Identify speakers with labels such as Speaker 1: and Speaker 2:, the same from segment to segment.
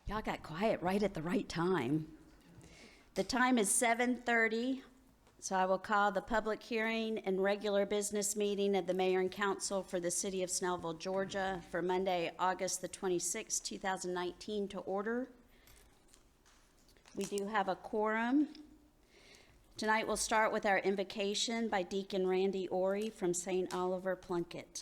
Speaker 1: Y'all got quiet right at the right time. The time is 7:30, so I will call the public hearing and regular business meeting of the mayor and council for the city of Snellville, Georgia for Monday, August the 26th, 2019 to order. We do have a quorum. Tonight we'll start with our invocation by Deacon Randy Orey from St. Oliver Plunkett.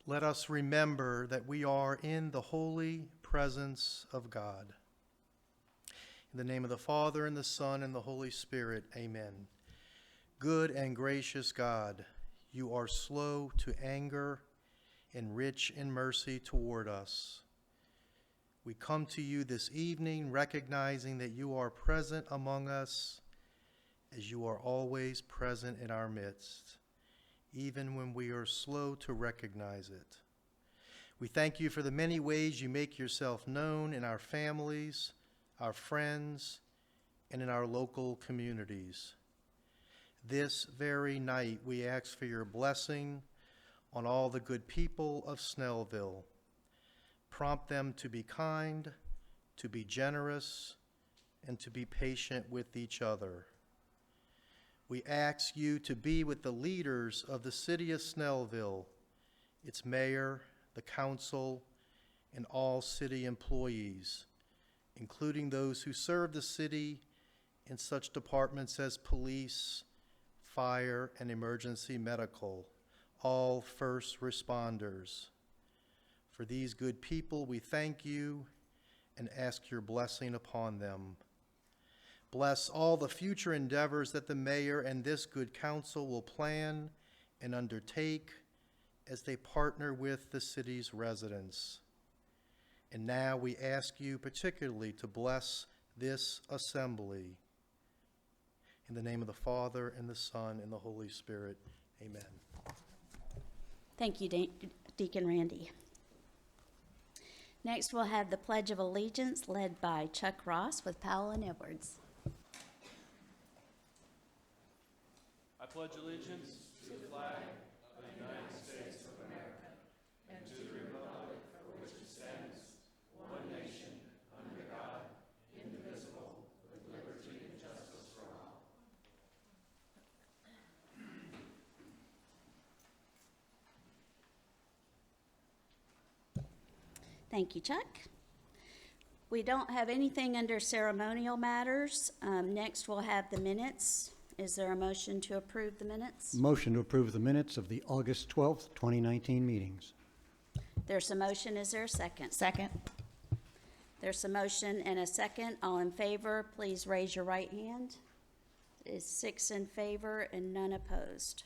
Speaker 2: Let us remember that we are in the holy presence of God. In the name of the Father, and the Son, and the Holy Spirit, amen. Good and gracious God, you are slow to anger and rich in mercy toward us. We come to you this evening recognizing that you are present among us as you are always present in our midst, even when we are slow to recognize it. We thank you for the many ways you make yourself known in our families, our friends, and in our local communities. This very night, we ask for your blessing on all the good people of Snellville. Prompt them to be kind, to be generous, and to be patient with each other. We ask you to be with the leaders of the city of Snellville, its mayor, the council, and all city employees, including those who serve the city in such departments as police, fire, and emergency medical, all first responders. For these good people, we thank you and ask your blessing upon them. Bless all the future endeavors that the mayor and this good council will plan and undertake as they partner with the city's residents. And now we ask you particularly to bless this assembly. In the name of the Father, and the Son, and the Holy Spirit, amen.
Speaker 1: Thank you, Deacon Randy. Next, we'll have the Pledge of Allegiance led by Chuck Ross with Powell and Edwards.
Speaker 3: I pledge allegiance to the flag of the United States of America and to the republic for which it stands, one nation, under God, indivisible, with liberty and justice for all.
Speaker 1: Thank you, Chuck. We don't have anything under ceremonial matters. Next, we'll have the minutes. Is there a motion to approve the minutes?
Speaker 4: Motion to approve the minutes of the August 12th, 2019 meetings.
Speaker 1: There's a motion. Is there a second?
Speaker 5: Second.
Speaker 1: There's a motion and a second. All in favor, please raise your right hand. It is 6 in favor and none opposed.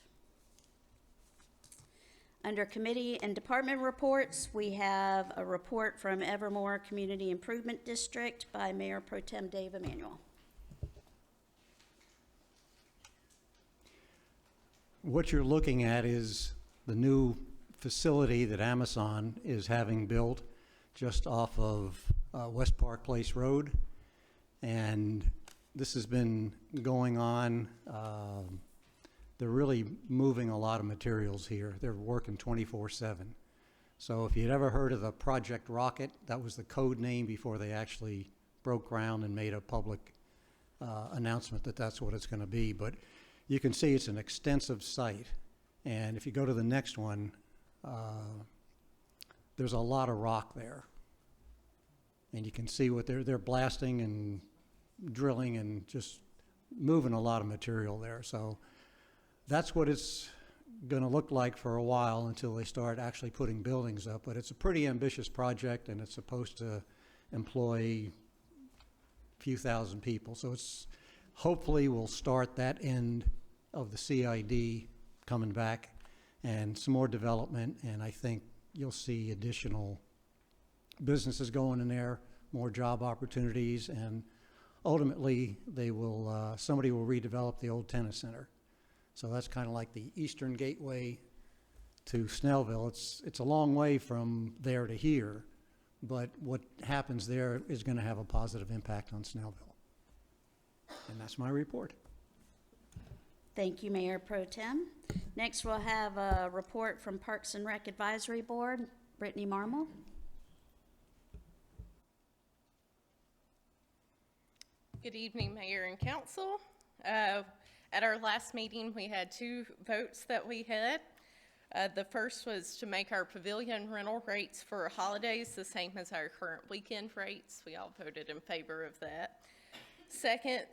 Speaker 1: Under committee and department reports, we have a report from Evermore Community Improvement District by Mayor Pro Tem Dave Emanuel.
Speaker 4: What you're looking at is the new facility that Amazon is having built just off of West Park Place Road. And this has been going on. They're really moving a lot of materials here. They're working 24/7. So if you'd ever heard of the Project Rocket, that was the code name before they actually broke ground and made a public announcement that that's what it's going to be. But you can see it's an extensive site. And if you go to the next one, there's a lot of rock there. And you can see what they're blasting and drilling and just moving a lot of material there. So that's what it's going to look like for a while until they start actually putting buildings up. But it's a pretty ambitious project, and it's supposed to employ a few thousand people. So it's hopefully will start that end of the CID coming back and some more development. And I think you'll see additional businesses going in there, more job opportunities, and ultimately they will somebody will redevelop the old tennis center. So that's kind of like the eastern gateway to Snellville. It's a long way from there to here, but what happens there is going to have a positive impact on Snellville. And that's my report.
Speaker 1: Thank you, Mayor Pro Tem. Next, we'll have a report from Parks and Rec Advisory Board. Brittany Marmel.
Speaker 5: Good evening, Mayor and Council. At our last meeting, we had 2 votes that we had. The first was to make our pavilion rental rates for holidays the same as our current weekend rates. We all voted in favor of that. Second,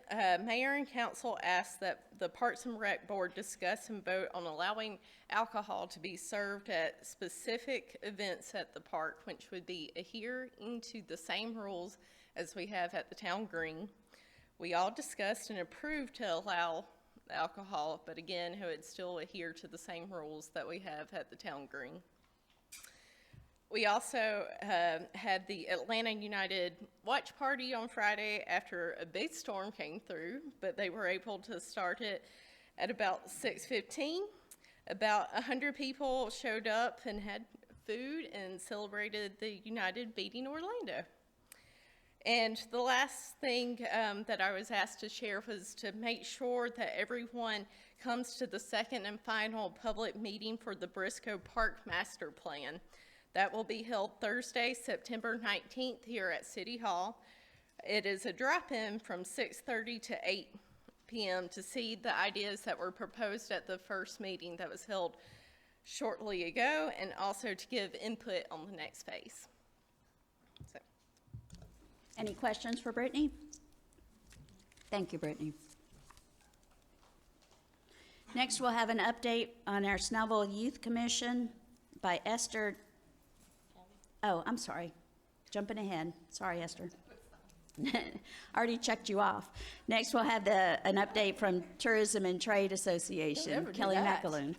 Speaker 5: Mayor and Council asked that the Parks and Rec Board discuss and vote on allowing alcohol to be served at specific events at the park, which would be adhering to the same rules as we have at the town green. We all discussed and approved to allow alcohol, but again, who would still adhere to the same rules that we have at the town green. We also had the Atlanta United watch party on Friday after a big storm came through, but they were able to start it at about 6:15. About 100 people showed up and had food and celebrated the United beating Orlando. And the last thing that I was asked to share was to make sure that everyone comes to the second and final public meeting for the Briscoe Park Master Plan. That will be held Thursday, September 19th here at City Hall. It is a drop-in from 6:30 to 8 p.m. to see the ideas that were proposed at the first meeting that was held shortly ago, and also to give input on the next phase. So.
Speaker 1: Any questions for Brittany? Thank you, Brittany. Next, we'll have an update on our Snellville Youth Commission by Esther. Oh, I'm sorry. Jumping ahead. Sorry, Esther. Already checked you off. Next, we'll have an update from Tourism and Trade Association.
Speaker 6: Don't ever do
Speaker 1: Kelly
Speaker 6: that.
Speaker 1: McAloon.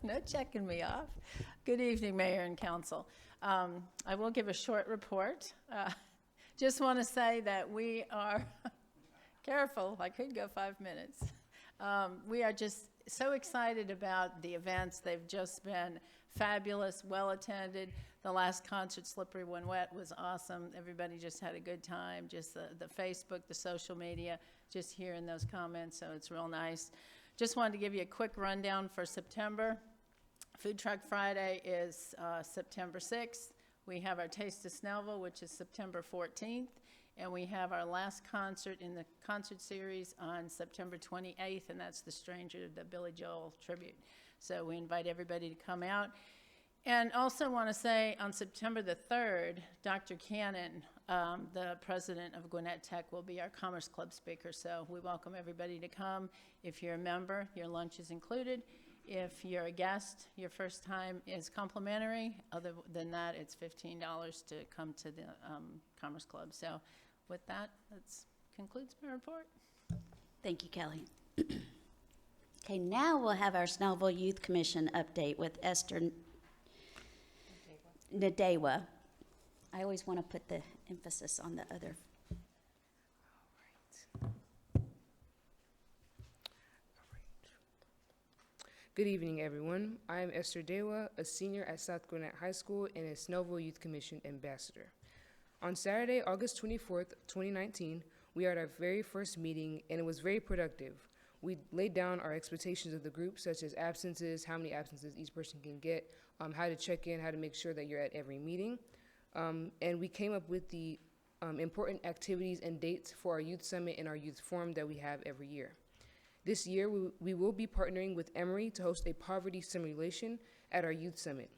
Speaker 6: No checking me off. Good evening, Mayor and Council. I will give a short report. Just want to say that we are, careful, I could go 5 minutes. We are just so excited about the events. They've just been fabulous, well-attended. The last concert, Slippery When Wet, was awesome. Everybody just had a good time. Just the Facebook, the social media, just hearing those comments, so it's real nice. Just wanted to give you a quick rundown for September. Food Truck Friday is September 6th. We have our Taste of Snellville, which is September 14th. And we have our last concert in the concert series on September 28th, and that's The Stranger, the Billy Joel tribute. So we invite everybody to come out. And also want to say on September the 3rd, Dr. Cannon, the president of Gwinnett Tech, will be our Commerce Club speaker. So we welcome everybody to come. If you're a member, your lunch is included. If you're a guest, your first time is complimentary. Other than that, it's $15 to come to the Commerce Club. So with that, that concludes my report.
Speaker 1: Thank you, Kelly. Okay, now we'll have our Snellville Youth Commission update with Esther Nadewa. I always want to put the emphasis on the other.
Speaker 7: Good evening, everyone. I am Esther Dewa, a senior at South Gwinnett High School and a Snellville Youth Commission ambassador. On Saturday, August 24th, 2019, we had our very first meeting, and it was very productive. We laid down our expectations of the group, such as absences, how many absences each person can get, how to check in, how to make sure that you're at every meeting. And we came up with the important activities and dates for our youth summit and our youth forum that we have every year. This year, we will be partnering with Emory to host a poverty simulation at our youth summit.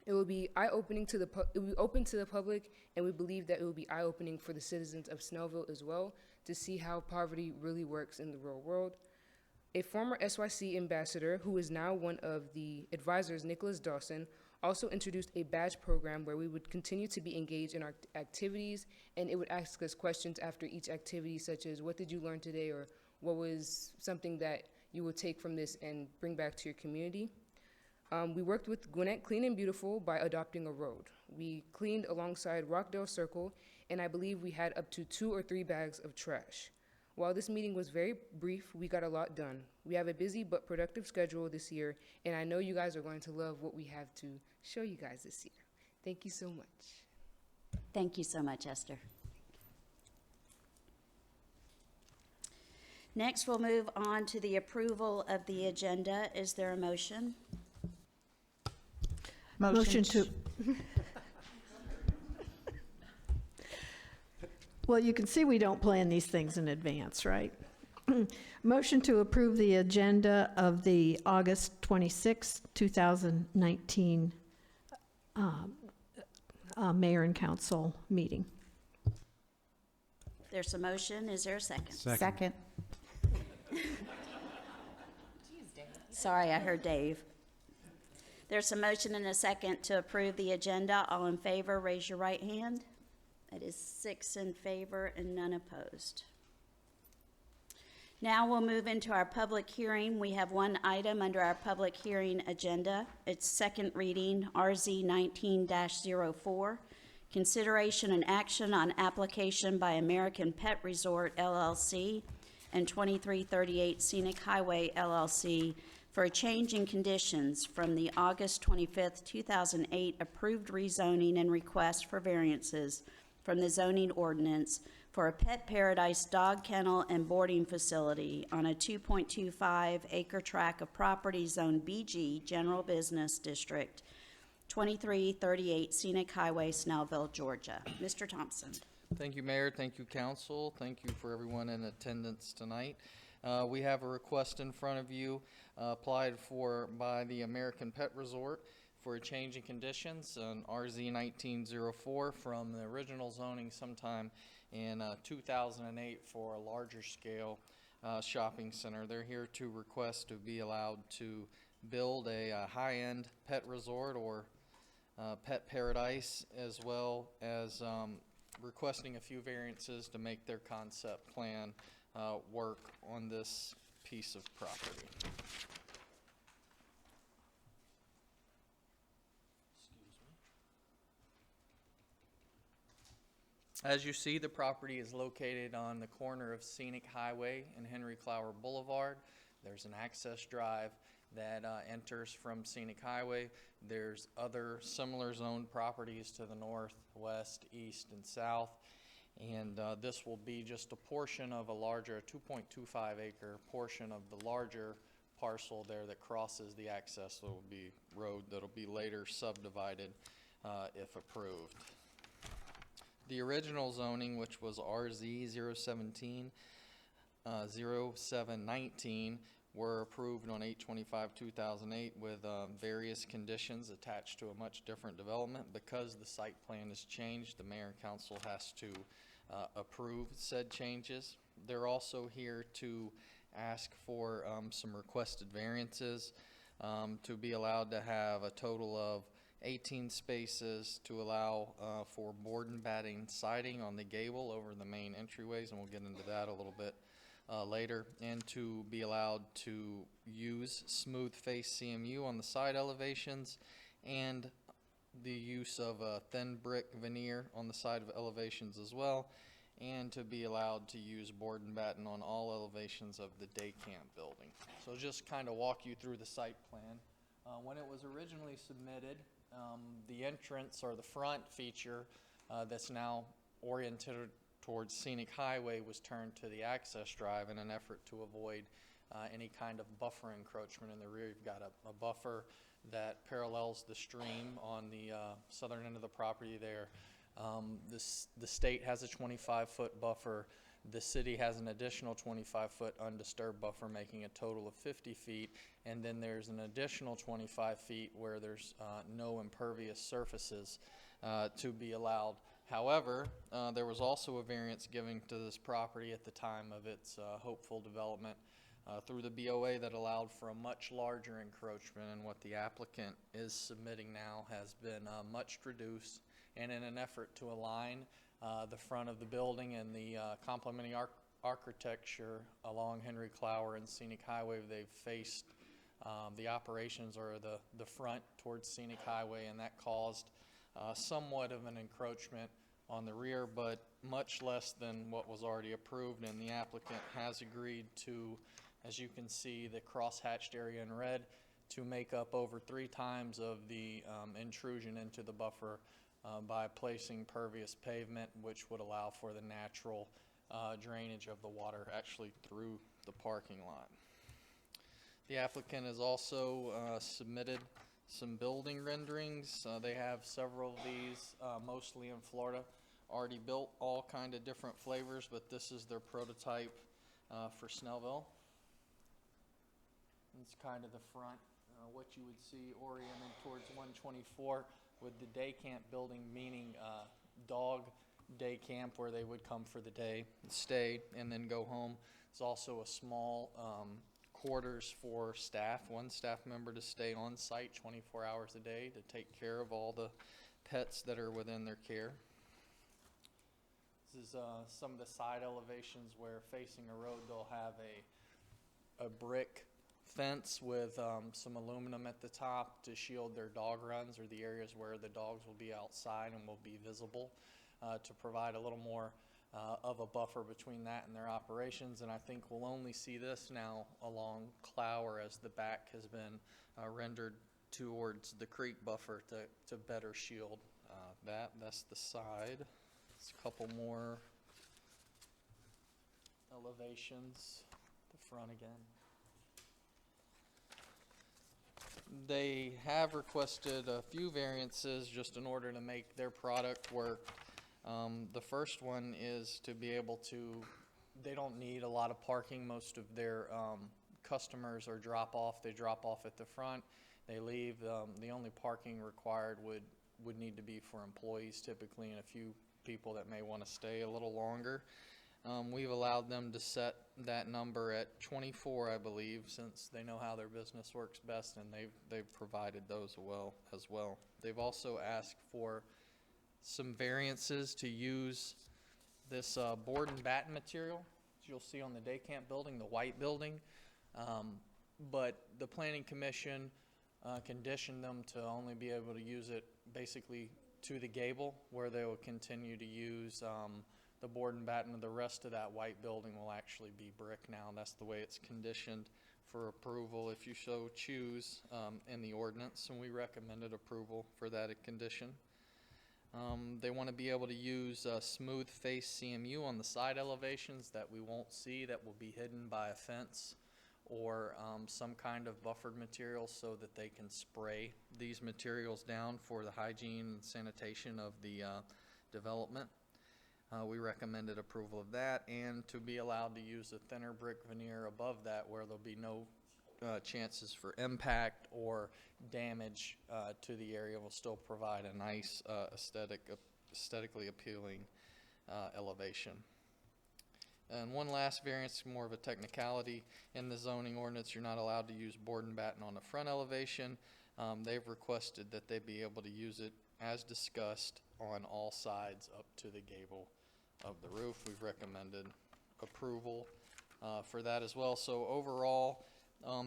Speaker 7: It will be eye-opening to it will be open to the public, and we believe that it will be eye-opening for the citizens of Snellville as well to see how poverty really works in the real world. A former SYC ambassador, who is now one of the advisors, Nicholas Dawson, also introduced a badge program where we would continue to be engaged in our activities, and it would ask us questions after each activity, such as, what did you learn today, or what was something that you will take from this and bring back to your community? We worked with Gwinnett Clean and Beautiful by adopting a road. We cleaned alongside Rockdale Circle, and I believe we had up to 2 or 3 bags of trash. While this meeting was very brief, we got a lot done. We have a busy but productive schedule this year, and I know you guys are going to love what we have to show you guys this year. Thank you so much.
Speaker 1: Thank you so much, Esther. Next, we'll move on to the approval of the agenda. Is there a motion?
Speaker 8: Motion to. Well, you can see we don't plan these things in advance, right? Motion to approve the agenda of the August 26, 2019 Mayor and Council meeting.
Speaker 1: There's a motion. Is there a second?
Speaker 8: Second.
Speaker 1: Sorry, I heard Dave. There's a motion and a second to approve the agenda. All in favor, raise your right hand. It is 6 in favor and none opposed. Now we'll move into our public hearing. We have one item under our public hearing agenda. It's second reading, RZ 19-04. Consideration and action on application by American Pet Resort LLC and 2338 Scenic Highway LLC for a change in conditions from the August 25th, 2008 approved rezoning and request for variances from the zoning ordinance for a Pet Paradise dog kennel and boarding facility on a 2.25 acre tract of property zone BG General Business District, 2338 Scenic Highway, Snellville, Georgia. Mr. Thompson.
Speaker 9: Thank you, Mayor. Thank you, Council. Thank you for everyone in attendance tonight. We have a request in front of you applied for by the American Pet Resort for a change in conditions on RZ 1904 from the original zoning sometime in 2008 for a larger scale shopping center. They're here to request to be allowed to build a high-end pet resort or pet paradise, as well as requesting a few variances to make their concept plan work on this piece of property. As you see, the property is located on the corner of Scenic Highway and Henry Clower Boulevard. There's an access drive that enters from Scenic Highway. There's other similar zoned properties to the north, west, east, and south. And this will be just a portion of a larger 2.25 acre portion of the larger parcel there that crosses the access. So it will be road that'll be later subdivided if approved. The original zoning, which was RZ 017, 0719, were approved on 8/25/2008 with various conditions attached to a much different development. Because the site plan has changed, the mayor and council has to approve said changes. They're also here to ask for some requested variances to be allowed to have a total of 18 spaces to allow for board and batting siding on the gable over the main entryways, and we'll get into that a little bit later, and to be allowed to use smooth face CMU on the side elevations, and the use of a thin brick veneer on the side of elevations as well, and to be allowed to use board and batten on all elevations of the day camp building. So just kind of walk you through the site plan. When it was originally submitted, the entrance or the front feature that's now oriented towards Scenic Highway was turned to the access drive in an effort to avoid any kind of buffer encroachment in the rear. You've got a buffer that parallels the stream on the southern end of the property there. The state has a 25-foot buffer. The city has an additional 25-foot undisturbed buffer, making a total of 50 feet. And then there's an additional 25 feet where there's no impervious surfaces to be allowed. However, there was also a variance given to this property at the time of its hopeful development through the BOA that allowed for a much larger encroachment, and what the applicant is submitting now has been much reduced. And in an effort to align the front of the building and the complementing architecture along Henry Clower and Scenic Highway, they've faced the operations or the front towards Scenic Highway, and that caused somewhat of an encroachment on the rear, but much less than what was already approved. And the applicant has agreed to, as you can see, the cross-hatched area in red, to make up over 3 times of the intrusion into the buffer by placing pervious pavement, which would allow for the natural drainage of the water actually through the parking lot. The applicant has also submitted some building renderings. They have several of these, mostly in Florida, already built, all kind of different flavors, but this is their prototype for Snellville. It's kind of the front, what you would see oriented towards 124 with the day camp building, meaning dog day camp where they would come for the day, stay, and then go home. It's also a small quarters for staff, one staff member to stay on site 24 hours a day to take care of all the pets that are within their care. This is some of the side elevations where facing a road they'll have a brick fence with some aluminum at the top to shield their dog runs or the areas where the dogs will be outside and will be visible to provide a little more of a buffer between that and their operations. And I think we'll only see this now along Clower as the back has been rendered towards the creek buffer to better shield that. That's the side. It's a couple more elevations. The front again. They have requested a few variances just in order to make their product work. The first one is to be able to, they don't need a lot of parking. Most of their customers are drop off. They drop off at the front. They leave. The only parking required would need to be for employees typically and a few people that may want to stay a little longer. We've allowed them to set that number at 24, I believe, since they know how their business works best, and they've provided those as well. They've also asked for some variances to use this board and batten material, as you'll see on the day camp building, the white building. But the Planning Commission conditioned them to only be able to use it basically to the gable, where they will continue to use the board and batten. The rest of that white building will actually be brick now. That's the way it's conditioned for approval if you so choose in the ordinance, and we recommended approval for that condition. They want to be able to use smooth face CMU on the side elevations that we won't see, that will be hidden by a fence or some kind of buffered material so that they can spray these materials down for the hygiene and sanitation of the development. We recommended approval of that, and to be allowed to use a thinner brick veneer above that where there'll be no chances for impact or damage to the area. Will still provide a nice aesthetically appealing elevation. And one last variance, more of a technicality. In the zoning ordinance, you're not allowed to use board and batten on the front elevation. They've requested that they be able to use it as discussed on all sides up to the gable of the roof. We've recommended approval for that as well. So overall,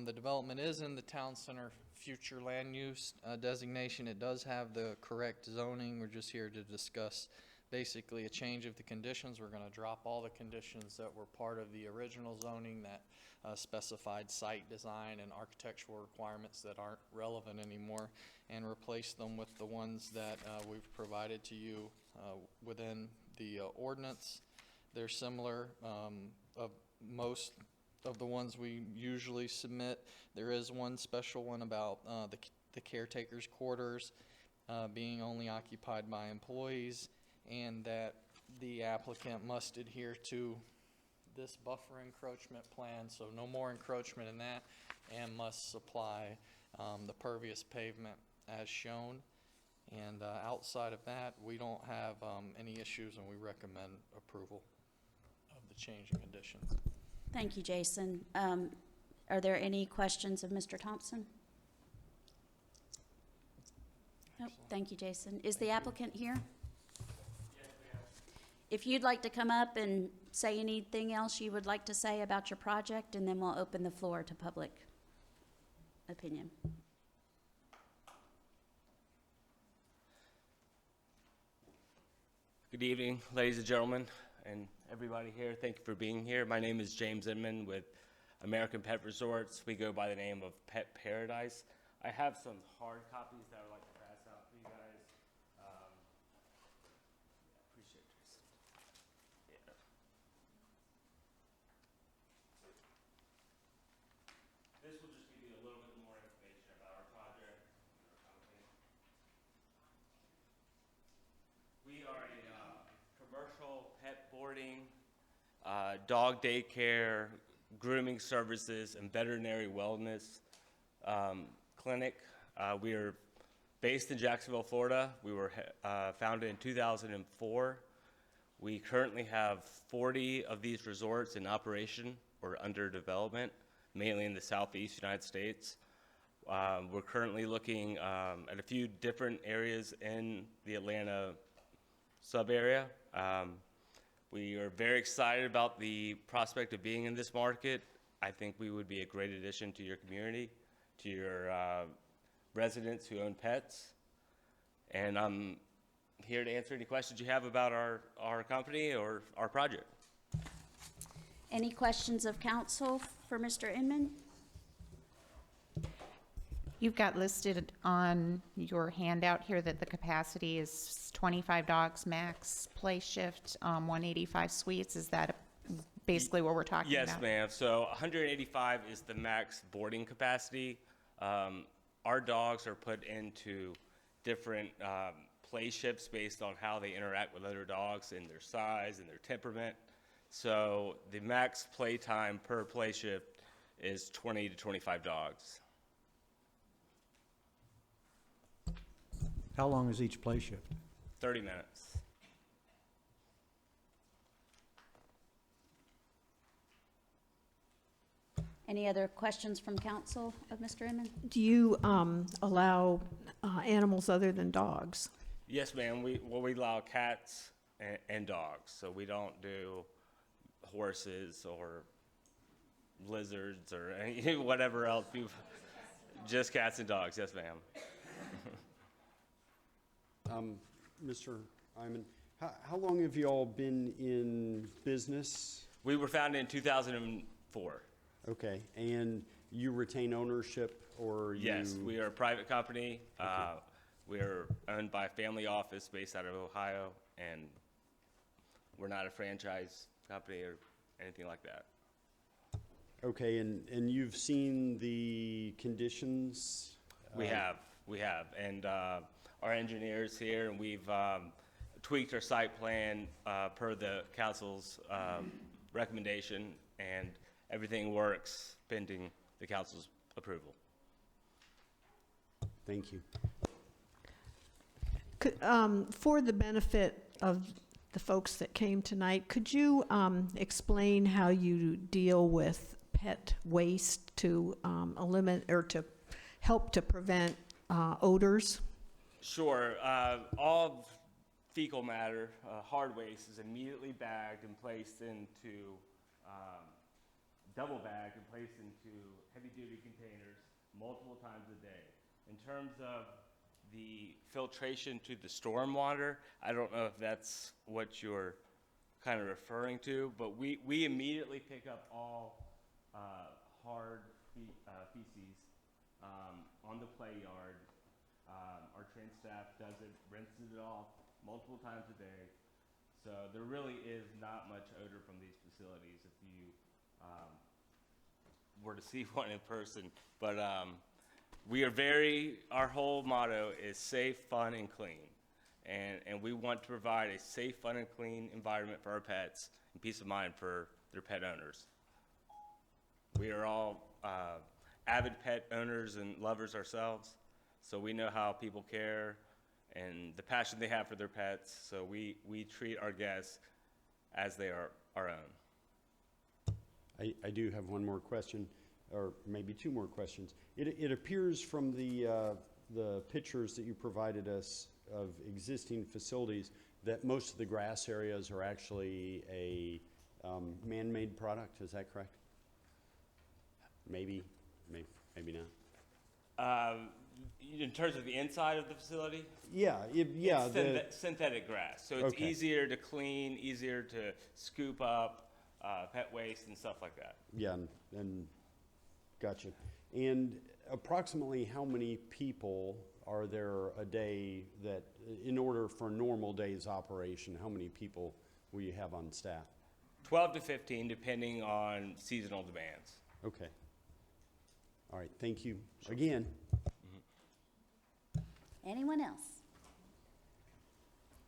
Speaker 9: the development is in the town center future land use designation. It does have the correct zoning. We're just here to discuss basically a change of the conditions. We're going to drop all the conditions that were part of the original zoning that specified site design and architectural requirements that aren't relevant anymore, and replace them with the ones that we've provided to you within the ordinance. They're similar of most of the ones we usually submit. There is one special one about the caretaker's quarters being only occupied by employees, and that the applicant must adhere to this buffer encroachment plan, so no more encroachment in that, and must supply the pervious pavement as shown. And outside of that, we don't have any issues, and we recommend approval of the change in conditions.
Speaker 1: Thank you, Jason. Are there any questions of Mr. Thompson? Nope. Thank you, Jason. Is the applicant here? If you'd like to come up and say anything else you would like to say about your project, and then we'll open the floor to public opinion.
Speaker 10: Good evening, ladies and gentlemen, and everybody here. Thank you for being here. My name is James Inman with American Pet Resorts. We go by the name of Pet Paradise. I have some hard copies that I would like to pass out to you guys. Appreciate this. Yeah. dog daycare, grooming services, and veterinary wellness clinic. We are based in Jacksonville, Florida. We were founded in 2004. We currently have 40 of these resorts in operation or under development, mainly in the southeast United States. We're currently looking at a few different areas in the Atlanta sub-area. We are very excited about the prospect of being in this market. I think we would be a great addition to your community, to your residents who own pets. And I'm here to answer any questions you have about our company or our project.
Speaker 1: Any questions of council for Mr. Inman?
Speaker 11: You've got listed on your handout here that the capacity is 25 dogs max, play shift, 185 suites. Is that basically what we're talking about?
Speaker 10: Yes, ma'am. So 185 is the max boarding capacity. Our dogs are put into different play shifts based on how they interact with other dogs and their size and their temperament. So the max play time per play shift is 20 to 25 dogs.
Speaker 4: How long is each play shift?
Speaker 10: 30 minutes.
Speaker 1: Any other questions from council of Mr. Inman?
Speaker 8: Do you allow animals other than dogs?
Speaker 10: Yes, ma'am. We allow cats and dogs. So we don't do horses or lizards or any, whatever else. Just cats and dogs. Yes, ma'am.
Speaker 12: Mr. Iman, how long have you all been in business?
Speaker 10: We were founded in 2004.
Speaker 12: Okay, and you retain ownership or you?
Speaker 10: Yes, we are a private company. We are owned by a family office based out of Ohio, and we're not a franchise company or anything like that.
Speaker 12: Okay, and you've seen the conditions?
Speaker 10: We have, and our engineers here, and we've tweaked our site plan per the council's recommendation, and everything works pending the council's approval.
Speaker 12: Thank you.
Speaker 8: For the benefit of the folks that came tonight, could you explain how you deal with pet waste to eliminate or to help to prevent odors?
Speaker 10: Sure. All fecal matter, hard waste, is immediately bagged and placed into double bagged and placed into heavy-duty containers multiple times a day. In terms of the filtration to the storm water, I don't know if that's what you're kind of referring to, but we immediately pick up all hard feces on the play yard. Our trained staff does it, rinses it off multiple times a day. So there really is not much odor from these facilities if you were to see one in person. But we are our whole motto is safe, fun, and clean. And we want to provide a safe, fun, and clean environment for our pets and peace of mind for their pet owners. We are all avid pet owners and lovers ourselves, so we know how people care and the passion they have for their pets, so we treat our guests as they are our own.
Speaker 12: I do have one more question, or maybe two more questions. It appears from the pictures that you provided us of existing facilities that most of the grass areas are actually a man-made product. Is that correct? Maybe not.
Speaker 10: In terms of the inside of the facility?
Speaker 12: Yeah.
Speaker 10: It's synthetic grass, so it's
Speaker 12: Okay.
Speaker 10: easier to clean, easier to scoop up pet waste and stuff like that.
Speaker 12: Yeah, and gotcha. And approximately how many people are there a day that, in order for a normal day's operation, how many people will you have on staff?
Speaker 10: 12 to 15, depending on seasonal demands.
Speaker 12: Okay. All right, thank you again.
Speaker 1: Anyone else?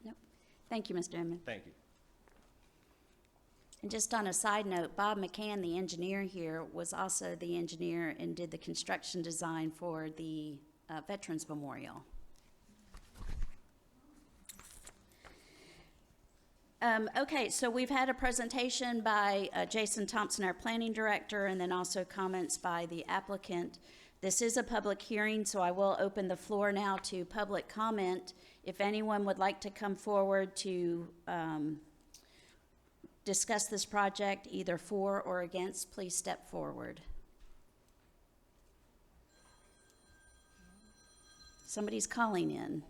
Speaker 1: Nope. Thank you, Mr. Inman.
Speaker 10: Thank you.
Speaker 1: And just on a side note, Bob McCann, the engineer here, was also the engineer and did the construction design for the Veterans Memorial. Okay, so we've had a presentation by Jason Thompson, our planning director, and then also comments by the applicant. This is a public hearing, so I will open the floor now to public comment. If anyone would like to come forward to discuss this project, either for or against, please step forward. Somebody's calling in.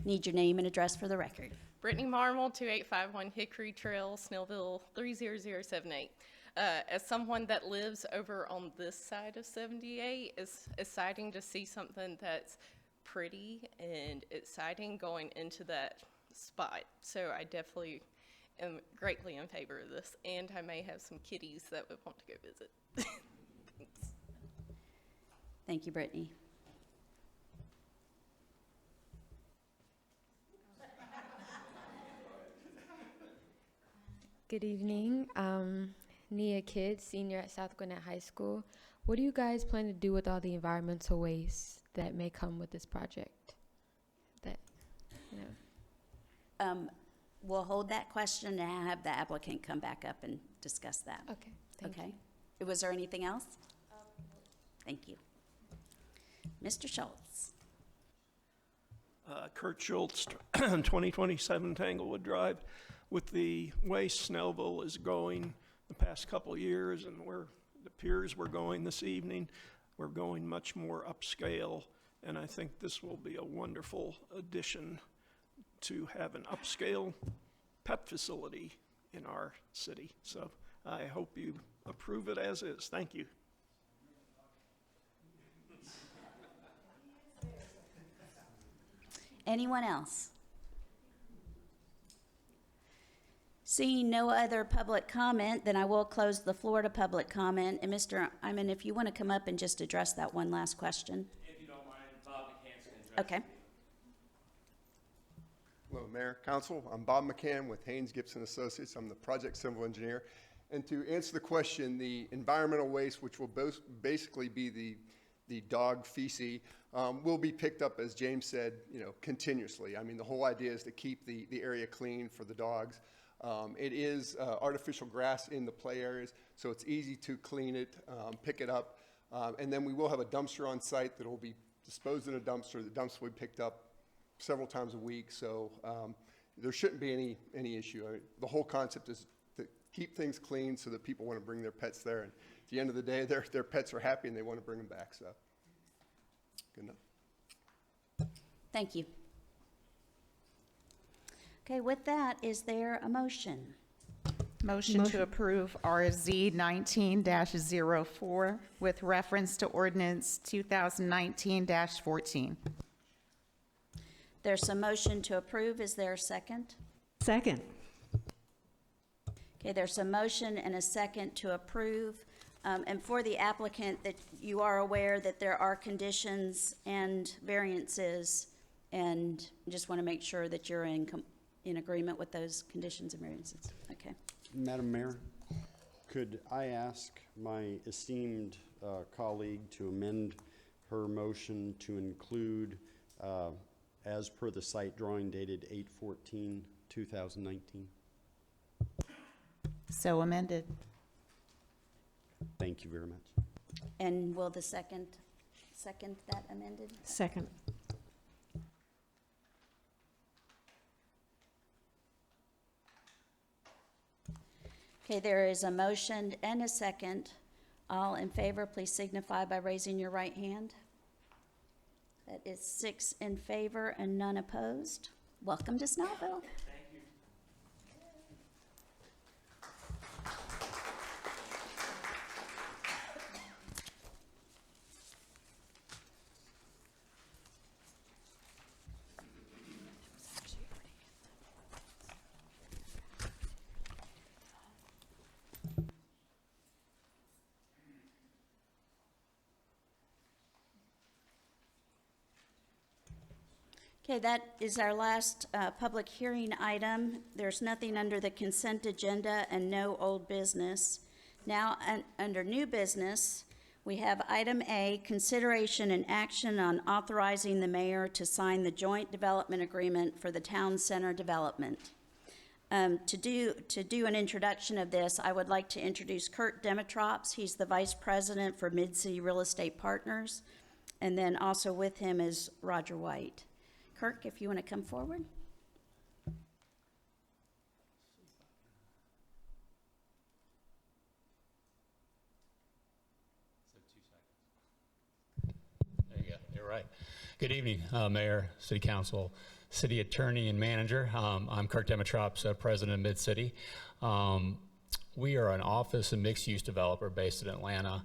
Speaker 1: Need your name and address for the record.
Speaker 5: Brittany Marmol, 2851 Hickory Trail, Snellville, 30078. As someone that lives over on this side of 78, it's exciting to see something that's pretty and exciting going into that spot. So I definitely am greatly in favor of this, and I may have some kitties that would want to go visit. Thanks.
Speaker 1: Thank you, Brittany.
Speaker 13: Good evening. Nia Kidd, senior at South Gwinnett High School. What do you guys plan to do with all the environmental waste that may come with this project?
Speaker 1: We'll hold that question and have the applicant come back up and discuss that.
Speaker 13: Okay, thank you.
Speaker 1: Okay. Was there anything else? Thank you. Mr. Schultz.
Speaker 14: Kurt Schultz, 2027 Tanglewood Drive. With the way Snellville is going the past couple of years and where it appears we're going this evening, we're going much more upscale, and I think this will be a wonderful addition to have an upscale pet facility in our city. So I hope you approve it as is. Thank you.
Speaker 1: Anyone else? Seeing no other public comment, then I will close the floor to public comment. And Mr. Iman, if you want to come up and just address that one last question.
Speaker 10: If you don't mind, Bob McCann's going to address
Speaker 1: Okay.
Speaker 10: it.
Speaker 15: Hello, Mayor, Council. I'm Bob McCann with Haynes Gibson Associates. I'm the project civil engineer. And to answer the question, the environmental waste, which will basically be the dog feces, will be picked up, as James said, continuously. I mean, the whole idea is to keep the area clean for the dogs. It is artificial grass in the play areas, so it's easy to clean it, pick it up. And then we will have a dumpster on site that will be disposed in a dumpster. The dumpster will be picked up several times a week, so there shouldn't be any issue. I mean, the whole concept is to keep things clean so that people want to bring their pets there. And at the end of the day, their pets are happy and they want to bring them back. So, good enough.
Speaker 1: Thank you. Okay, with that, is there a motion?
Speaker 11: Motion to approve RZ 19-04 with reference to ordinance 2019-14.
Speaker 1: There's a motion to approve. Is there a second?
Speaker 8: Second.
Speaker 1: Okay, there's a motion and a second to approve. And for the applicant, that you are aware that there are conditions and variances, and just want to make sure that you're in agreement with those conditions and variances. Okay.
Speaker 12: Madam Mayor, could I ask my esteemed colleague to amend her motion to include, as per the site drawing dated 8/14/2019?
Speaker 11: So amended.
Speaker 12: Thank you very much.
Speaker 1: And will the second that amended?
Speaker 8: Second.
Speaker 1: Okay, there is a motion and a second. All in favor, please signify by raising your right hand. That is 6 in favor and none opposed. Welcome to Snellville. Okay, that is our last public hearing item. There's nothing under the consent agenda and no old business. Now, under new business, we have item A, consideration and action on authorizing the mayor to sign the joint development agreement for the town center development. To do an introduction of this, I would like to introduce Kurt Dimitrops. He's the Vice President for Mid-City Real Estate Partners. And then also with him is Roger White. Kirk, if you want to come forward.
Speaker 16: There you go. You're right. Good evening, Mayor, City Council, City Attorney, and Manager. I'm Kirk Dimitrops, President of Mid-City. We are an office and mixed-use developer based in Atlanta.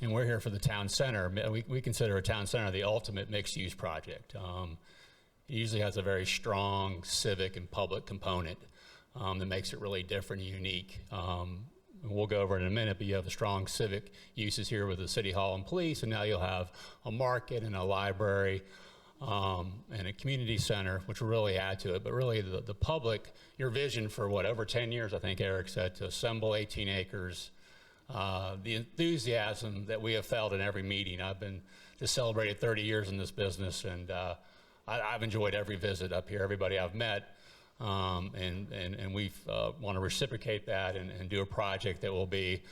Speaker 16: And we're here for the town center. We consider a town center the ultimate mixed-use project. It usually has a very strong civic and public component that makes it really different and unique. We'll go over it in a minute, but you have the strong civic uses here with the city hall and police, and now you'll have a market and a library and a community center, which will really add to it. But really the public, your vision for what, over 10 years, I think Eric said, to assemble 18 acres, the enthusiasm that we have felt in every meeting. I've been just celebrated 30 years in this business, and I've enjoyed every visit up here, everybody I've met, and we want to reciprocate that and do a project that will be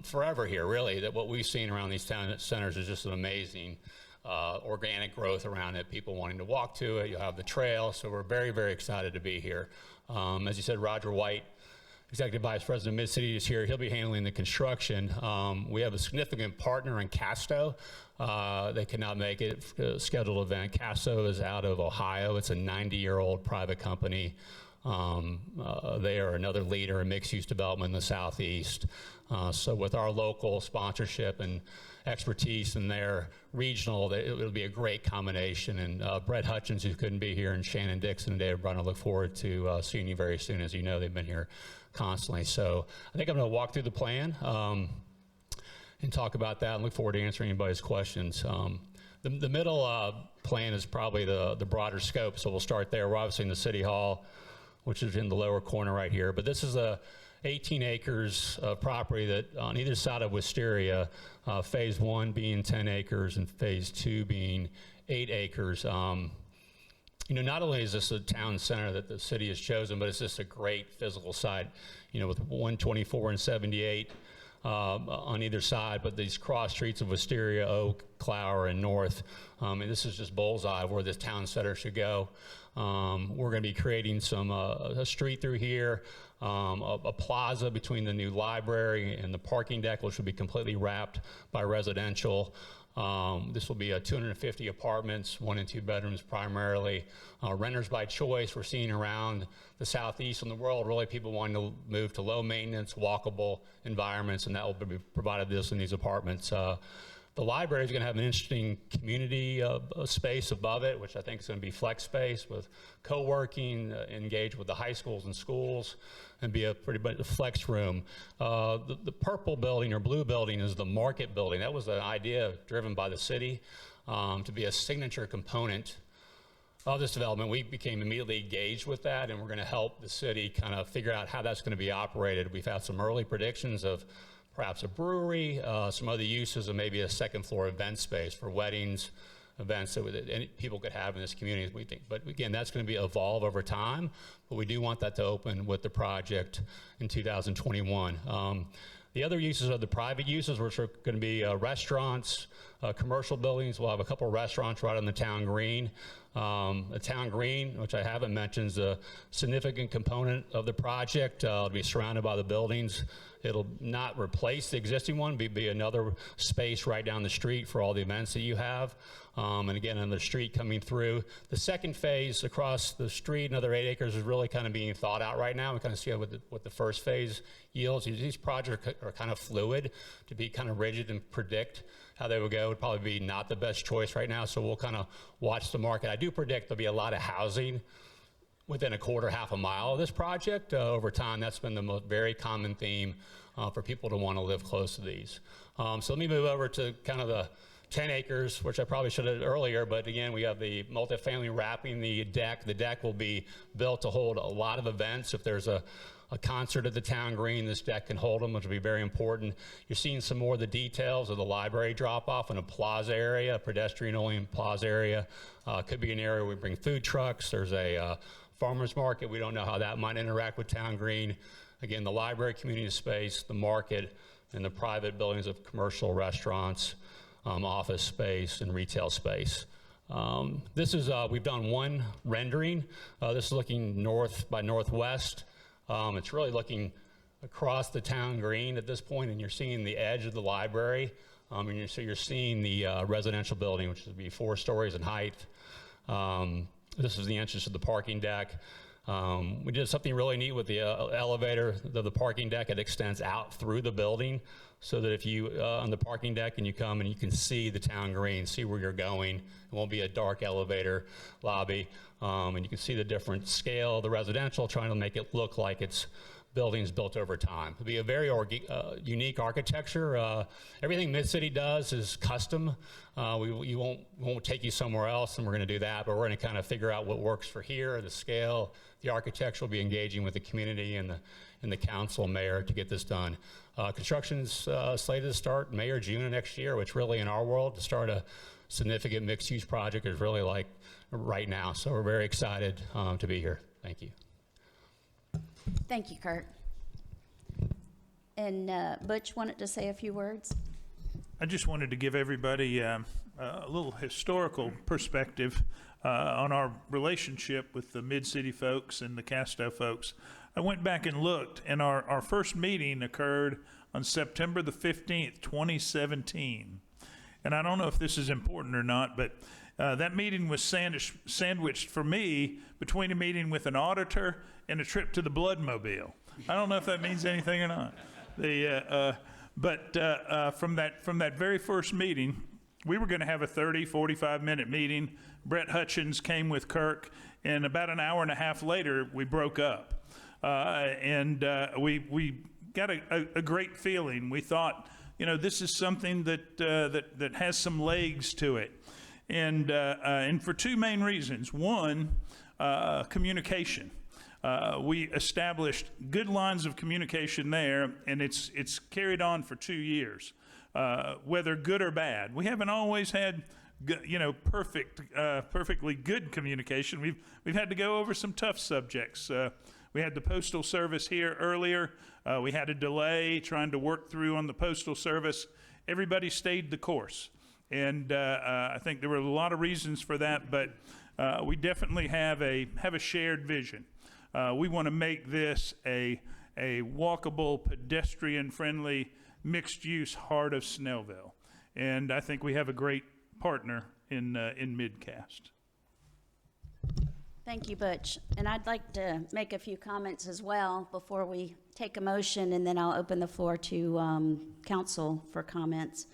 Speaker 16: forever here, really. That what we've seen around these town centers is just an amazing organic growth around it, people wanting to walk to it. You'll have the trail, so we're very, very excited to be here. As you said, Roger White, Executive Vice President of Mid-City, is here. He'll be handling the construction. We have a significant partner in Casto. They could not make it, scheduled event. Casto is out of Ohio. It's a 90-year-old private company. They are another leader in mixed-use development in the Southeast. So with our local sponsorship and expertise and their regional, it'll be a great combination. And Brett Hutchins, who couldn't be here, and Shannon Dixon and David Brunner, look forward to seeing you very soon. As you know, they've been here constantly. So I think I'm going to walk through the plan and talk about that, and look forward to answering anybody's questions. The middle plan is probably the broader scope, so we'll start there. We're obviously in the City Hall, which is in the lower corner right here, but this is 18 acres of property that on either side of Wisteria, phase 1 being 10 acres and phase 2 being 8 acres. You know, not only is this a town center that the city has chosen, but it's just a great physical site, you know, with 124 and 78 on either side, but these cross streets of Wisteria, Oak, Clower, and North. And this is just bullseye where this town center should go. We're going to be creating a street through here, a plaza between the new library and the parking deck, which will be completely wrapped by residential. This will be 250 apartments, 1 and 2 bedrooms primarily. Renters by choice, we're seeing around the Southeast and the world, really people wanting to move to low maintenance, walkable environments, and that will be provided this in these apartments. The library is going to have an interesting community space above it, which I think is going to be flex space with co-working, engage with the high schools and schools, and be a pretty much a flex room. The purple building or blue building is the market building. That was an idea driven by the city to be a signature component of this development. We became immediately engaged with that, and we're going to help the city kind of figure out how that's going to be operated. We've had some early predictions of perhaps a brewery, some other uses, and maybe a second floor event space for weddings, events that people could have in this community, we think. But again, that's going to evolve over time, but we do want that to open with the project in 2021. The other uses are the private uses, which are going to be restaurants, commercial buildings. We'll have a couple of restaurants right on the town green. The town green, which I haven't mentioned, is a significant component of the project. It'll be surrounded by the buildings. It'll not replace the existing one, be another space right down the street for all the events that you have. And again, on the street coming through. The second phase across the street, another 8 acres, is really kind of being thought out right now. We kind of see what the first phase yields. These projects are kind of fluid. To be kind of rigid and predict how they would go would probably be not the best choice right now, so we'll kind of watch the market. I do predict there'll be a lot of housing within half a mile of this project. Over time, that's been the very common theme for people to want to live close to these. So let me move over to kind of the 10 acres, which I probably should have earlier, but again, we have the multifamily wrapping the deck. The deck will be built to hold a lot of events. If there's a concert at the town green, this deck can hold them, which will be very important. You're seeing some more of the details of the library drop-off in a plaza area, a pedestrian-only plaza area. Could be an area where we bring food trucks. There's a farmer's market. We don't know how that might interact with town green. Again, the library community space, the market, and the private buildings of commercial restaurants, office space, and retail space. This is, we've done one rendering. This is looking north by northwest. It's really looking across the town green at this point, and you're seeing the edge of the library. And so you're seeing the residential building, which would be 4 stories in height. This is the entrance to the parking deck. We did something really neat with the elevator, the parking deck. It extends out through the building so that if you, on the parking deck, and you come and you can see the town green, see where you're going. It won't be a dark elevator lobby. And you can see the different scale of the residential, trying to make it look like it's buildings built over time. It'll be a very unique architecture. Everything Mid-City does is custom. We won't take you somewhere else, and we're going to do that, but we're going to kind of figure out what works for here, the scale. The architecture will be engaging with the community and the council, mayor, to get this done. Construction's slated to start May or June of next year, which really in our world, to start a significant mixed-use project is really like right now. So we're very excited to be here. Thank you.
Speaker 1: Thank you, Kurt. And Butch wanted to say a few words.
Speaker 17: I just wanted to give everybody a little historical perspective on our relationship with the Mid-City folks and the Casto folks. I went back and looked, and our first meeting occurred on September the 15th, 2017. And I don't know if this is important or not, but that meeting was sandwiched for me between a meeting with an auditor and a trip to the Bloodmobile. I don't know if that means anything or not. From that very first meeting, we were going to have a 30, 45-minute meeting. Brett Hutchins came with Kirk, and about an hour and a half later, we broke up. We got a great feeling. We thought, this is something that has some legs to it. And for 2 main reasons. One, communication. We established good lines of communication there, and it's carried on for 2 years, whether good or bad. We haven't always had, perfectly good communication. We've had to go over some tough subjects. We had the Postal Service here earlier. We had a delay trying to work through on the Postal Service. Everybody stayed the course. And I think there were a lot of reasons for that, but we definitely have a shared vision. We want to make this a walkable, pedestrian-friendly, mixed-use heart of Snellville. And I think we have a great partner in Midcast.
Speaker 1: Thank you, Butch. And I'd like to make a few comments as well before we take a motion, and then I'll open the floor to council for comments.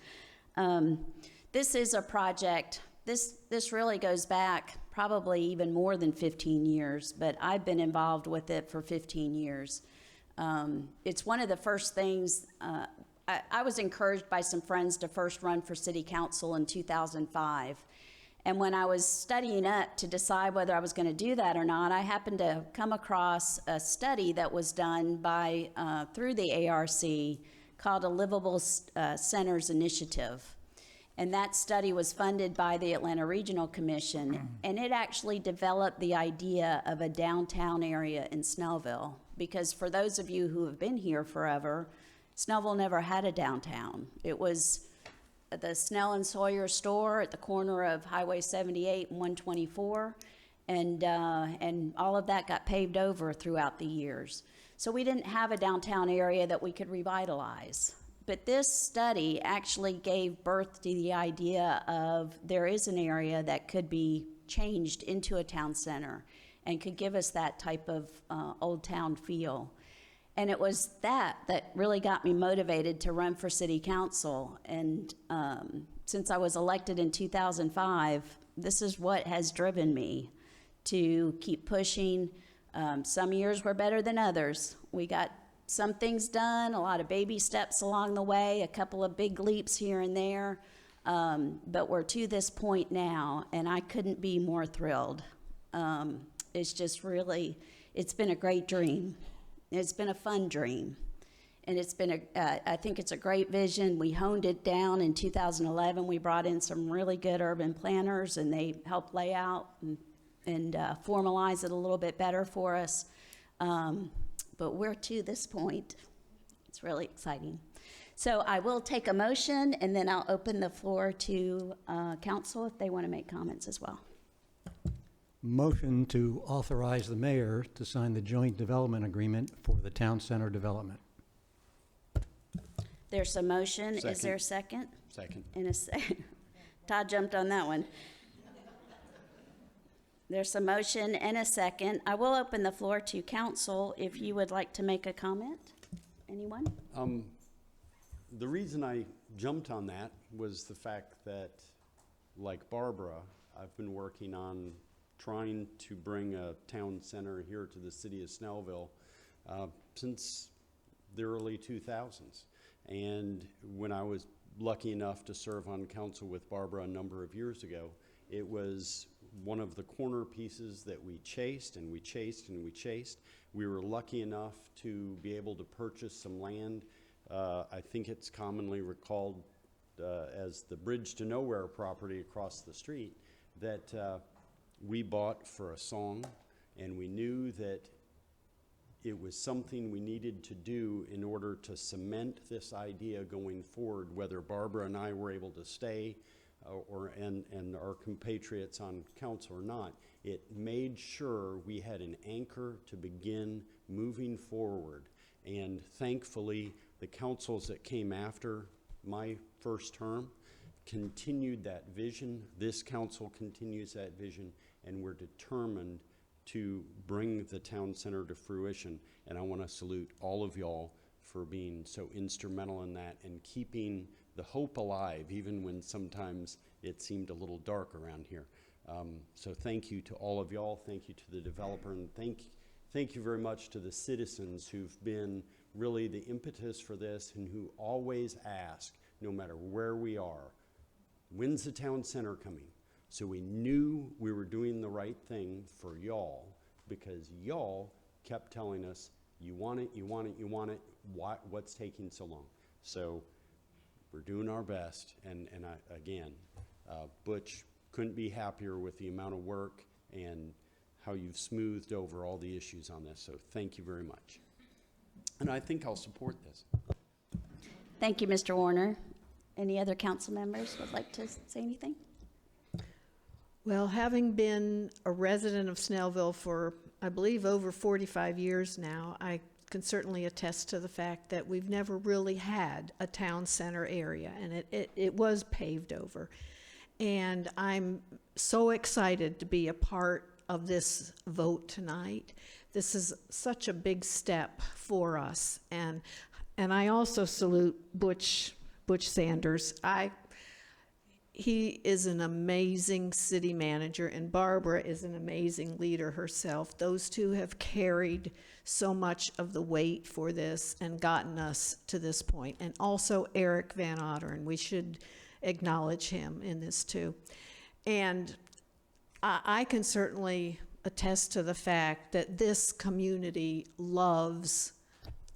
Speaker 1: This is a project, this really goes back probably even more than 15 years, but I've been involved with it for 15 years. It's one of the first things, I was encouraged by some friends to first run for city council in 2005. And when I was studying up to decide whether I was going to do that or not, I happened to come across a study that was done by through the ARC called a Livable Centers Initiative. And that study was funded by the Atlanta Regional Commission, and it actually developed the idea of a downtown area in Snellville. Because for those of you who have been here forever, Snellville never had a downtown. It was the Snell and Sawyer store at the corner of Highway 78 and 124, and all of that got paved over throughout the years. So we didn't have a downtown area that we could revitalize. But this study actually gave birth to the idea of there is an area that could be changed into a town center and could give us that type of old town feel. And it was that really got me motivated to run for city council. And since I was elected in 2005, this is what has driven me to keep pushing. Some years were better than others. We got some things done, a lot of baby steps along the way, a couple of big leaps here and there. But we're to this point now, and I couldn't be more thrilled. It's just really, it's been a great dream. It's been a fun dream. And it's been I think it's a great vision. We honed it down in 2011. We brought in some really good urban planners, and they helped lay out and formalize it a little bit better for us. But we're to this point. It's really exciting. So I will take a motion, and then I'll open the floor to council if they want to make comments as well.
Speaker 4: Motion to authorize the mayor to sign the joint development agreement for the town center development.
Speaker 1: There's a motion.
Speaker 12: Second.
Speaker 1: Is there a second?
Speaker 12: Second.
Speaker 1: And a second. Todd jumped on that one. There's a motion and a second. I will open the floor to council if you would like to make a comment. Anyone?
Speaker 12: The reason I jumped on that was the fact that, like Barbara, I've been working on trying to bring a town center here to the city of Snellville since the early 2000s. And when I was lucky enough to serve on council with Barbara a number of years ago, it was one of the corner pieces that we chased and we chased and we chased. We were lucky enough to be able to purchase some land. I think it's commonly recalled as the Bridge to Nowhere property across the street that we bought for a song, and we knew that it was something we needed to do in order to cement this idea going forward, whether Barbara and I were able to stay and our compatriots on council or not. It made sure we had an anchor to begin moving forward. And thankfully, the councils that came after my first term continued that vision. This council continues that vision, and we're determined to bring the town center to fruition. And I want to salute all of y'all for being so instrumental in that and keeping the hope alive, even when sometimes it seemed a little dark around here. So thank you to all of y'all. Thank you to the developer, and thank you very much to the citizens who've been really the impetus for this and who always ask, no matter where we are, when's the town center coming? So we knew we were doing the right thing for y'all, because y'all kept telling us, you want it, you want it, you want it, what's taking so long? So we're doing our best, and again, Butch couldn't be happier with the amount of work and how you've smoothed over all the issues on this, so thank you very much. And I think I'll support this.
Speaker 1: Thank you, Mr. Warner. Any other council members would like to say anything?
Speaker 8: Well, having been a resident of Snellville for, I believe, over 45 years now, I can certainly attest to the fact that we've never really had a town center area, and it was paved over. And I'm so excited to be a part of this vote tonight. This is such a big step for us, and I also salute Butch Sanders. He is an amazing city manager, and Barbara is an amazing leader herself. Those two have carried so much of the weight for this and gotten us to this point. And also Eric Van Otteren, we should acknowledge him in this too. And I can certainly attest to the fact that this community loves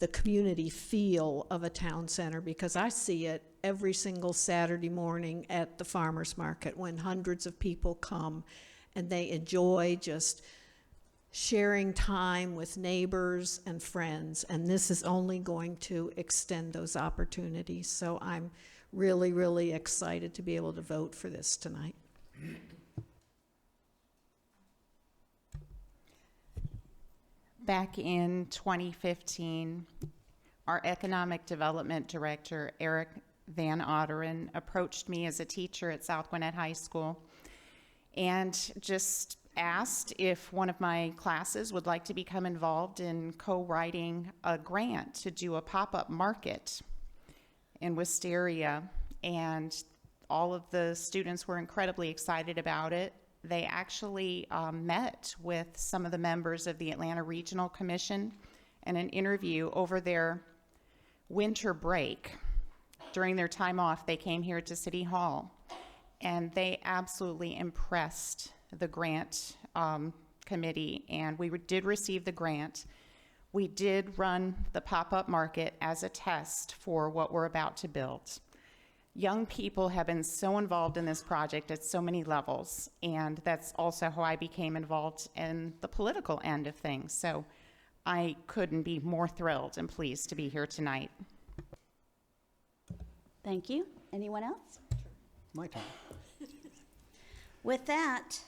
Speaker 8: the community feel of a town center, because I see it every single Saturday morning at the farmers market when hundreds of people come and they enjoy just sharing time with neighbors and friends, and this is only going to extend those opportunities. So I'm really, really excited to be able to vote for this tonight.
Speaker 11: Back in 2015, our economic development director, Eric Van Otteren, approached me as a teacher at South Gwinnett High School and just asked if one of my classes would like to become involved in co-writing a grant to do a pop-up market in Wisteria. And all of the students were incredibly excited about it. They actually met with some of the members of the Atlanta Regional Commission in an interview over their winter break. during their time off, they came here to City Hall, and they absolutely impressed the grant committee, and we did receive the grant. We did run the pop-up market as a test for what we're about to build. Young people have been so involved in this project at so many levels, and that's also how I became involved in the political end of things. So I couldn't be more thrilled and pleased to be here tonight.
Speaker 1: Thank you. Anyone else?
Speaker 4: My turn.
Speaker 1: With that,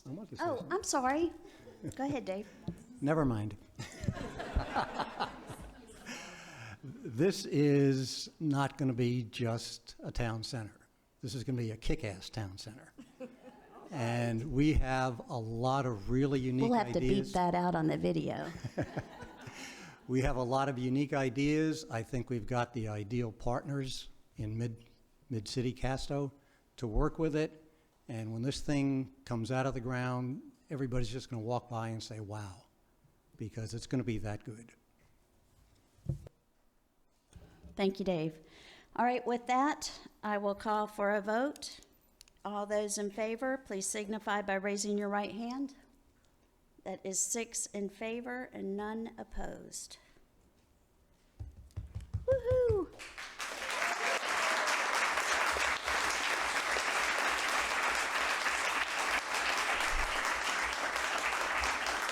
Speaker 4: I want to say
Speaker 1: oh,
Speaker 4: something.
Speaker 1: I'm sorry. Go ahead, Dave.
Speaker 4: Never mind. This is not going to be just a town center. This is going to be a kick-ass town center. And we have a lot of really unique
Speaker 1: We'll have to
Speaker 4: ideas.
Speaker 1: beat that out on the video.
Speaker 4: We have a lot of unique ideas. I think we've got the ideal partners in Mid-City Casto to work with it. And when this thing comes out of the ground, everybody's just going to walk by and say, wow, because it's going to be that good.
Speaker 1: Thank you, Dave. All right, with that, I will call for a vote. All those in favor, please signify by raising your right hand. That is 6 in favor and none opposed. Woohoo!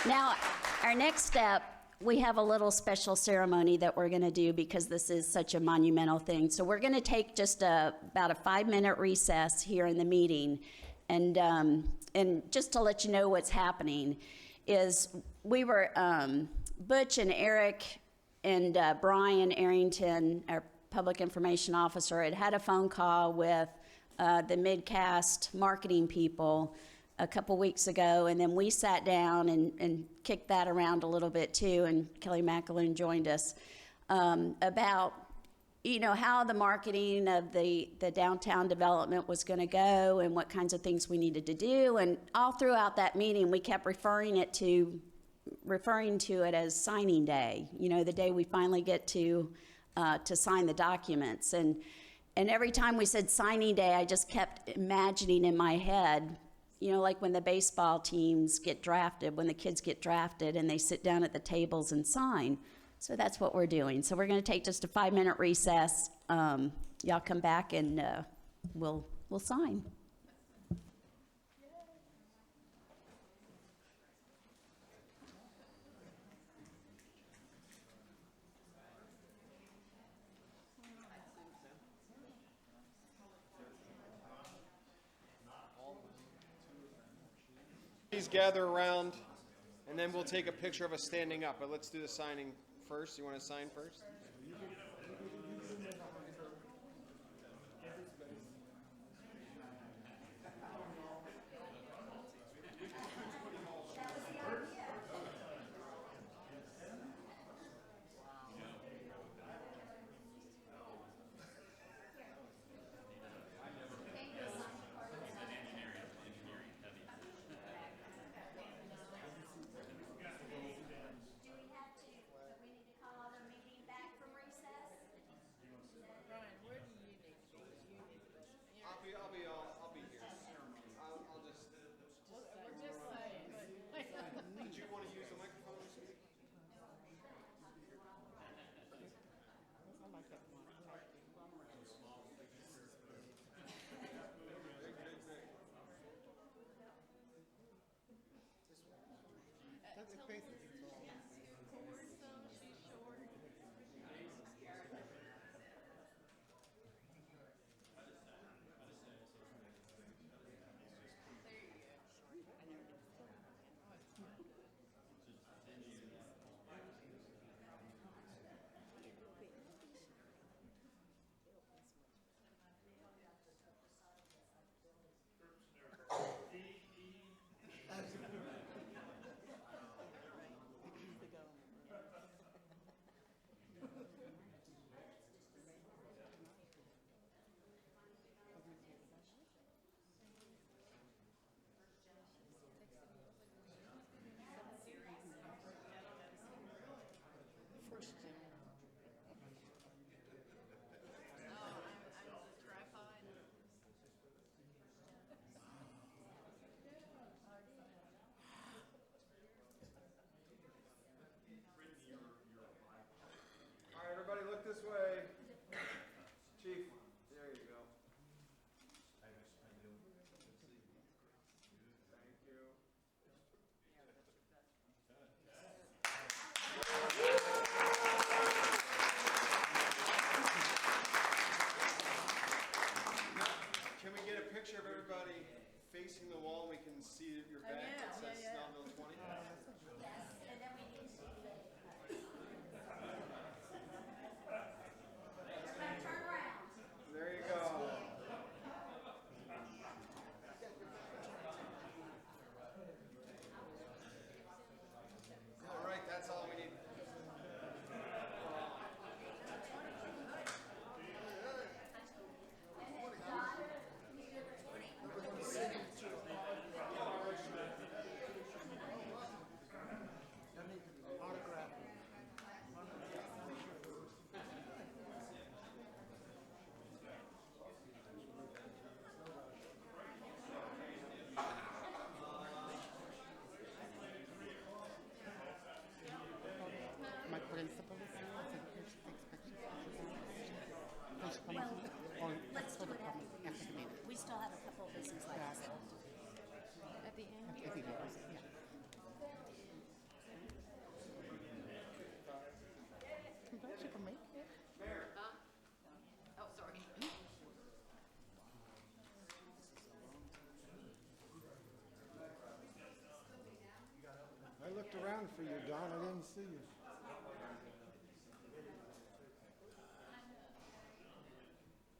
Speaker 1: Now, our next step, we have a little special ceremony that we're going to do because this is such a monumental thing. So we're going to take just about a 5-minute recess here in the meeting. And just to let you know what's happening is we were, Butch and Eric and Brian Arrington, our public information officer, had a phone call with the Midcast marketing people a couple weeks ago, and then we sat down and kicked that around a little bit too, and Kelly McAloon joined us about, you know, how the marketing of the downtown development was going to go and what kinds of things we needed to do. And all throughout that meeting, we kept referring to it as signing day, you know, the day we finally get to sign the documents. And every time we said signing day, I just kept imagining in my head, you know, like when the baseball teams get drafted, when the kids get drafted and they sit down at the tables and sign. So that's what we're doing. So we're going to take just a 5-minute recess. Y'all come back and we'll sign.
Speaker 18: Please gather around, and then we'll take a picture of us standing up. But let's do the signing first. You want to sign first?
Speaker 1: Do we need to call the meeting back for
Speaker 18: this way. Chief, there you go. Thank you. Can we get a picture of everybody facing the wall? We can see your back that says Snellville 20. There you go. All right, that's all we need.
Speaker 19: My principal is here. I think first takes pictures. First come or
Speaker 1: Let's do
Speaker 19: for the
Speaker 1: it
Speaker 19: comment after the meeting.
Speaker 1: We still have a couple of business items.
Speaker 13: At the end?
Speaker 19: After the meeting, yeah. Congrats, you can make it.
Speaker 13: Oh, sorry.
Speaker 20: I looked around for you, Don. I didn't see you.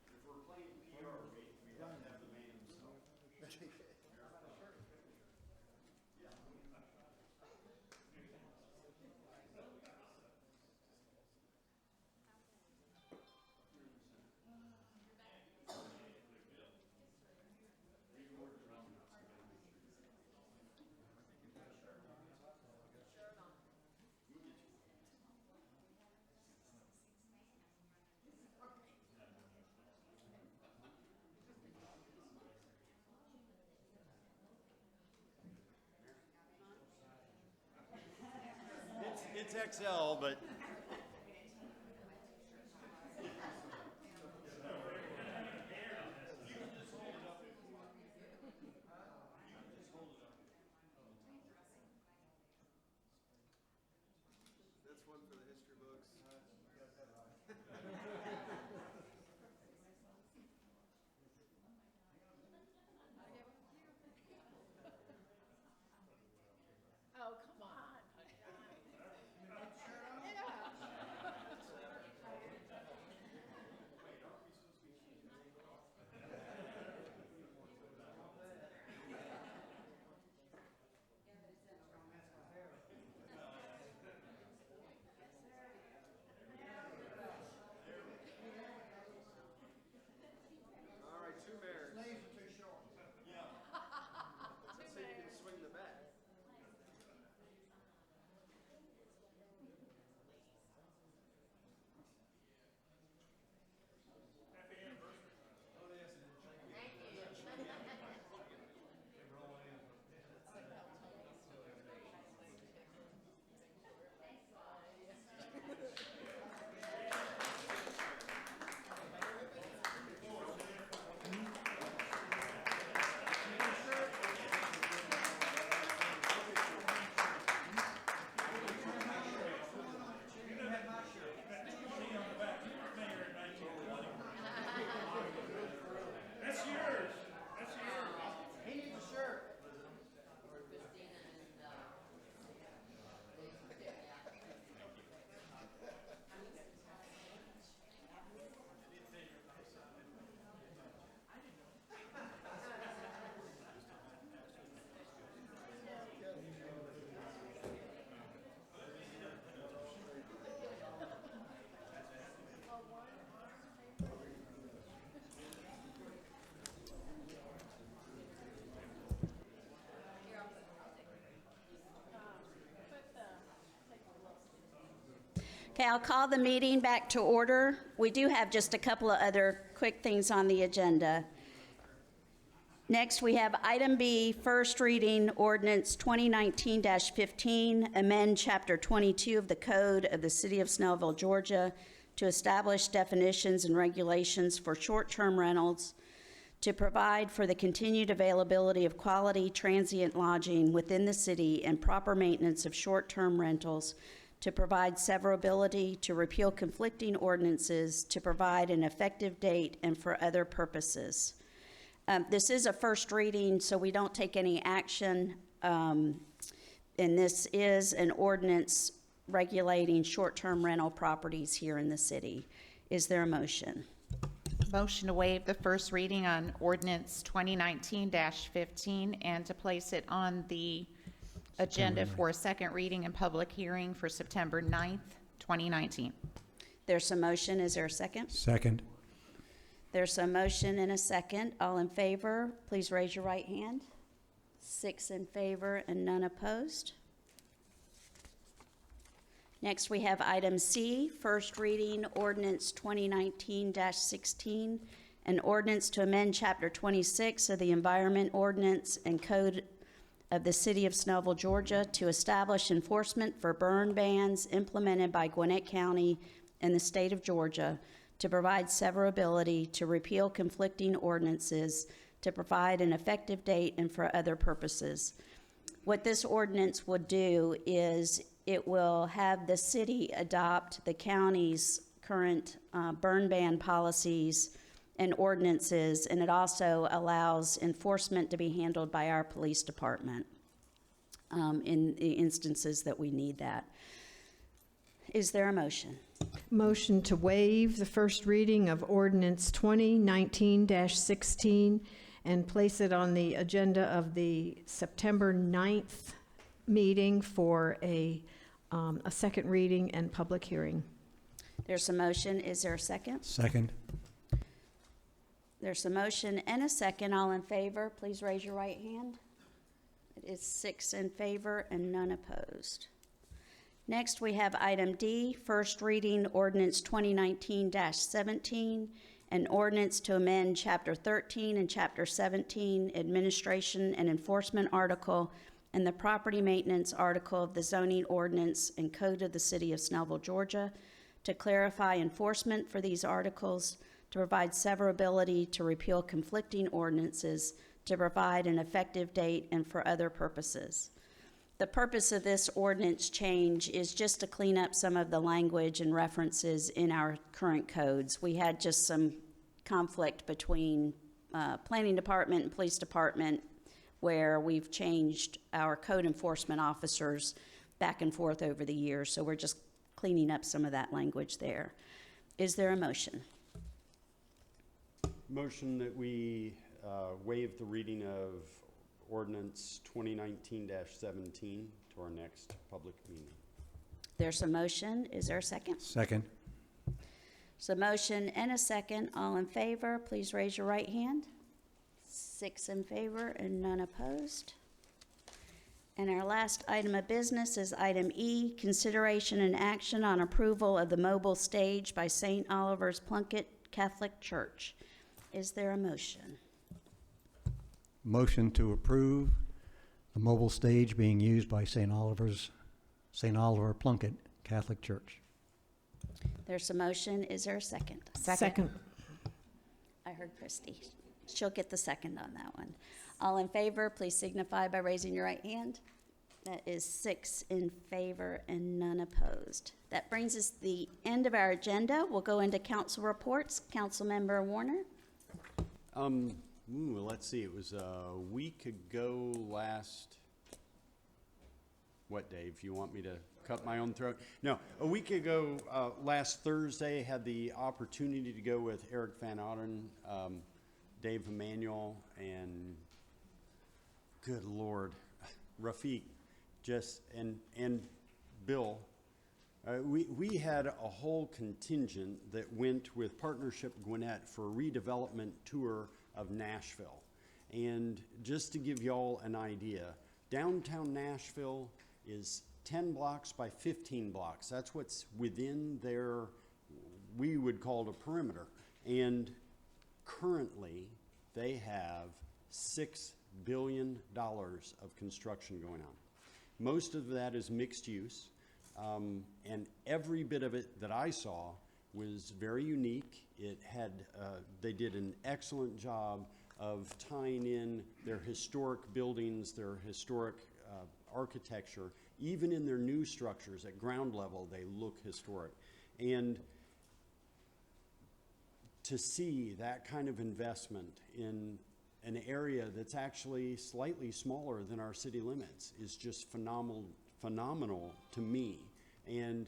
Speaker 12: If we're playing PR, we have to have the man himself. It's XL, but.
Speaker 18: That's one for the history books.
Speaker 6: Oh, come on.
Speaker 18: All right, two mayors. Sleeves are too short. Yeah. Let's see if you can swing the bat.
Speaker 17: That's yours. That's yours.
Speaker 18: He needs a shirt.
Speaker 1: Okay, I'll call the meeting back to order. We do have just a couple of other quick things on the agenda. Next, we have item B, first reading ordinance 2019-15, amend chapter 22 of the Code of the City of Snellville, Georgia to establish definitions and regulations for short-term rentals, to provide for the continued availability of quality transient lodging within the city and proper maintenance of short-term rentals, to provide severability, to repeal conflicting ordinances, to provide an effective date, and for other purposes. This is a first reading, so we don't take any action, and this is an ordinance regulating short-term rental properties here in the city. Is there a motion?
Speaker 11: Motion to waive the first reading on ordinance 2019-15 and to place it on the agenda for a second reading and public hearing for September 9th, 2019.
Speaker 1: There's a motion. Is there a second?
Speaker 4: Second.
Speaker 1: There's a motion and a second. All in favor, please raise your right hand. 6 in favor and none opposed. Next, we have item C, first reading ordinance 2019-16, an ordinance to amend chapter 26 of the Environment Ordinance and Code of the City of Snellville, Georgia, to establish enforcement for burn bans implemented by Gwinnett County and the state of Georgia, to provide severability, to repeal conflicting ordinances, to provide an effective date, and for other purposes. What this ordinance would do is it will have the city adopt the county's current burn ban policies and ordinances, and it also allows enforcement to be handled by our police department in the instances that we need that. Is there a motion?
Speaker 8: Motion to waive the first reading of ordinance 2019-16 and place it on the agenda of the September 9th meeting for a second reading and public hearing.
Speaker 1: There's a motion. Is there a second?
Speaker 4: Second.
Speaker 1: There's a motion and a second. All in favor, please raise your right hand. It is 6 in favor and none opposed. Next, we have item D, first reading ordinance 2019-17, an ordinance to amend chapter 13 and chapter 17, administration and enforcement article, and the property maintenance article of the zoning ordinance and code of the City of Snellville, Georgia, to clarify enforcement for these articles, to provide severability, to repeal conflicting ordinances, to provide an effective date, and for other purposes. The purpose of this ordinance change is just to clean up some of the language and references in our current codes. We had just some conflict between planning department and police department, where we've changed our code enforcement officers back and forth over the years. So we're just cleaning up some of that language there. Is there a motion?
Speaker 12: Motion that we waive the reading of ordinance 2019-17 to our next public meeting.
Speaker 1: There's a motion. Is there a second?
Speaker 4: Second.
Speaker 1: So motion and a second. All in favor, please raise your right hand. 6 in favor and none opposed. And our last item of business is item E, consideration and action on approval of the mobile stage by St. Oliver's Plunkett Catholic Church. Is there a motion?
Speaker 4: Motion to approve the mobile stage being used by St. Oliver Plunkett Catholic Church.
Speaker 1: There's a motion. Is there a second?
Speaker 8: Second.
Speaker 1: I heard Christy. She'll get the second on that one. All in favor, please signify by raising your right hand. That is 6 in favor and none opposed. That brings us to the end of our agenda. We'll go into council reports. Councilmember Warner.
Speaker 12: Let's see, it was a week ago last, what, Dave? You want me to cut my own throat? No, a week ago, last Thursday, had the opportunity to go with Eric Van Ouden, Dave Emanuel, and good Lord, Rafiq, and Bill. We had a whole contingent that went with Partnership Gwinnett for a redevelopment tour of Nashville. And just to give y'all an idea, downtown Nashville is 10 blocks by 15 blocks. That's what's within their, we would call it a perimeter. And currently, they have $6 billion of construction going on. Most of that is mixed use, and every bit of it that I saw was very unique. It had, they did an excellent job of tying in their historic buildings, their historic architecture. Even in their new structures at ground level, they look historic. And to see that kind of investment in an area that's actually slightly smaller than our city limits is just phenomenal to me. And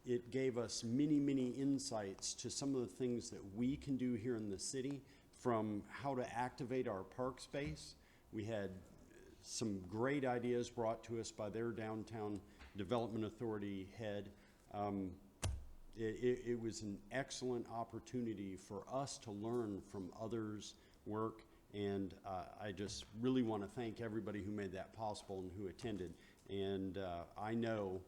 Speaker 12: it gave us many insights to some of the things that we can do here in the city, from how to activate our park space. We had some great ideas brought to us by their Downtown Development Authority head. It was an excellent opportunity for us to learn from others' work, and I just really want to thank everybody who made that possible and who attended. And I know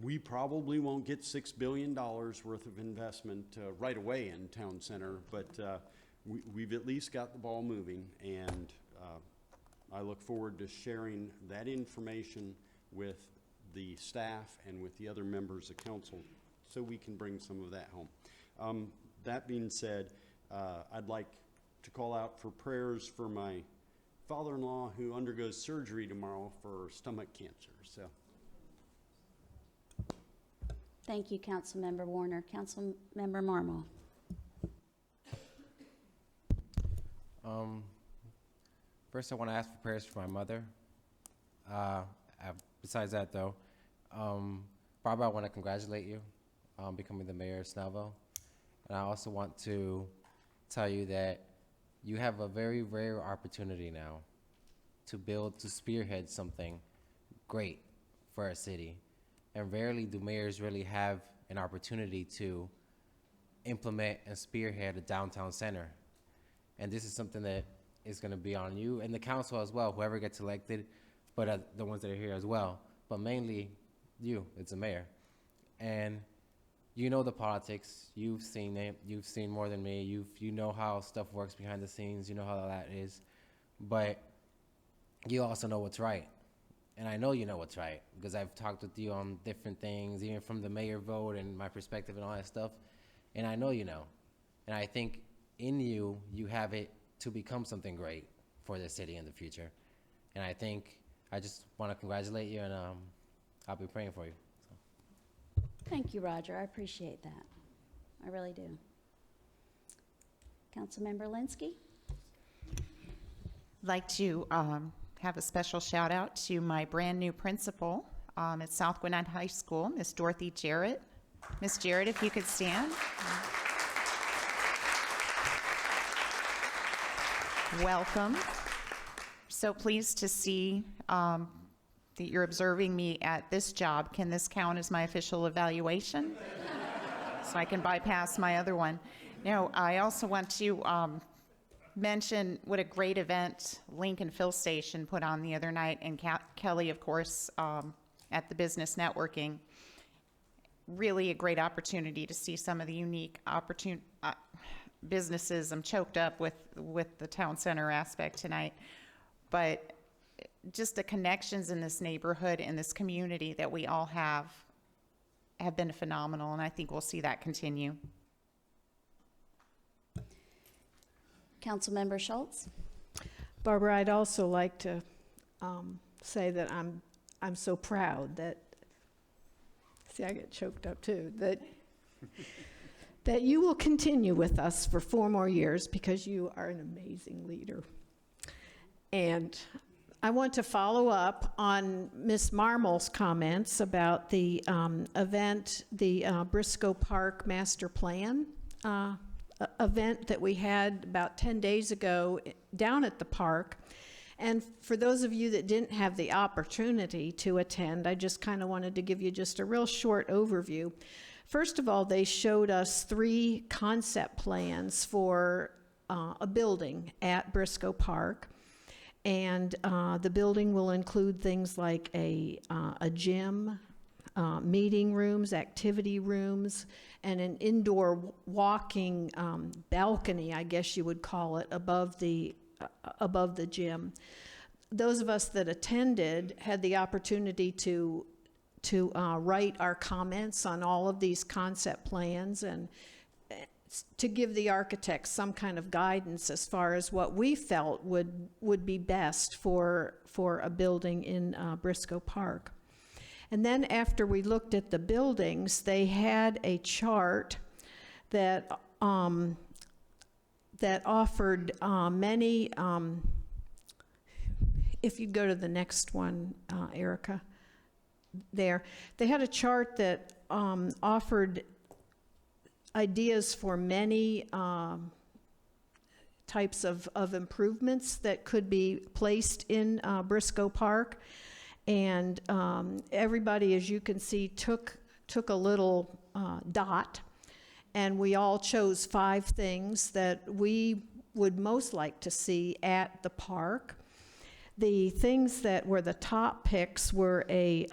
Speaker 12: we probably won't get $6 billion worth of investment right away in Town Center, but we've at least got the ball moving, and I look forward to sharing that information with the staff and with the other members of council so we can bring some of that home. That being said, I'd like to call out for prayers for my father-in-law who undergoes surgery tomorrow for stomach cancer. So,
Speaker 1: Thank you, Councilmember Warner. Councilmember Marmol.
Speaker 21: First, I want to ask for prayers for my mother. Besides that, though, Barbara, I want to congratulate you on becoming the mayor of Snellville. And I also want to tell you that you have a very rare opportunity now to spearhead something great for our city. And rarely do mayors really have an opportunity to implement and spearhead a downtown center. And this is something that is going to be on you and the council as well, whoever gets elected, but the ones that are here as well. But mainly you, it's a mayor. And you know the politics, you've seen it, you've seen more than me, you know how stuff works behind the scenes, you know how that is. But you also know what's right. And I know you know what's right, because I've talked with you on different things, even from the mayor vote and my perspective and all that stuff. And I know you know. And I think in you, you have it to become something great for the city in the future. And I just want to congratulate you, and I'll be praying for you. So.
Speaker 1: Thank you, Roger. I appreciate that. I really do. Councilmember Linsky?
Speaker 11: I'd like to have a special shout out to my brand new principal at South Gwinnett High School, Miss Dorothy Jarrett. Miss Jarrett, if you could stand. Welcome. So pleased to see that you're observing me at this job. Can this count as my official evaluation? So I can bypass my other one. No, I also want to mention what a great event Lincoln Fill Station put on the other night, and Kelly, of course, at the business networking. Really a great opportunity to see some of the unique businesses. I'm choked up with the town center aspect tonight, but just the connections in this neighborhood and this community that we all have been phenomenal, and I think we'll see that continue.
Speaker 1: Councilmember Schultz?
Speaker 8: Barbara, I'd also like to say that I'm so proud that, see, I get choked up too, that you will continue with us for 4 more years, because you are an amazing leader. And I want to follow up on Ms. Marmol's comments about the event, the Briscoe Park Master Plan event that we had about 10 days ago down at the park. And for those of you that didn't have the opportunity to attend, I just kind of wanted to give you just a real short overview. First of all, they showed us 3 concept plans for a building at Briscoe Park. And the building will include things like a gym, meeting rooms, activity rooms, and an indoor walking balcony, I guess you would call it, above the gym. Those of us that attended had the opportunity to write our comments on all of these concept plans and to give the architects some kind of guidance as far as what we felt would be best for a building in Briscoe Park. And then after we looked at the buildings, they had a chart that that offered many, if you go to the next one, Erica, there, they had a chart that offered ideas for many types of improvements that could be placed in Briscoe Park. And everybody, as you can see, took a little dot, and we all chose 5 things that we would most like to see at the park. The things that were the top picks were a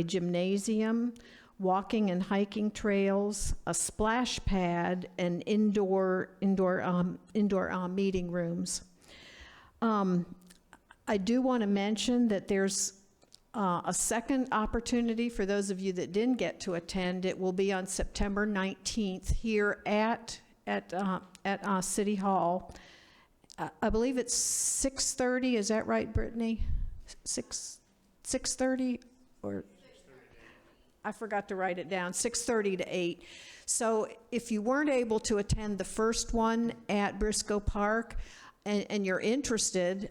Speaker 8: gymnasium, walking and hiking trails, a splash pad, and indoor meeting rooms. I do want to mention that there's a second opportunity for those of you that didn't get to attend. It will be on September 19th here at City Hall. I believe it's 6:30. Is that right, Brittany? 6:30 or? I forgot to write it down. 6:30 to 8. So if you weren't able to attend the first one at Briscoe Park, and you're interested,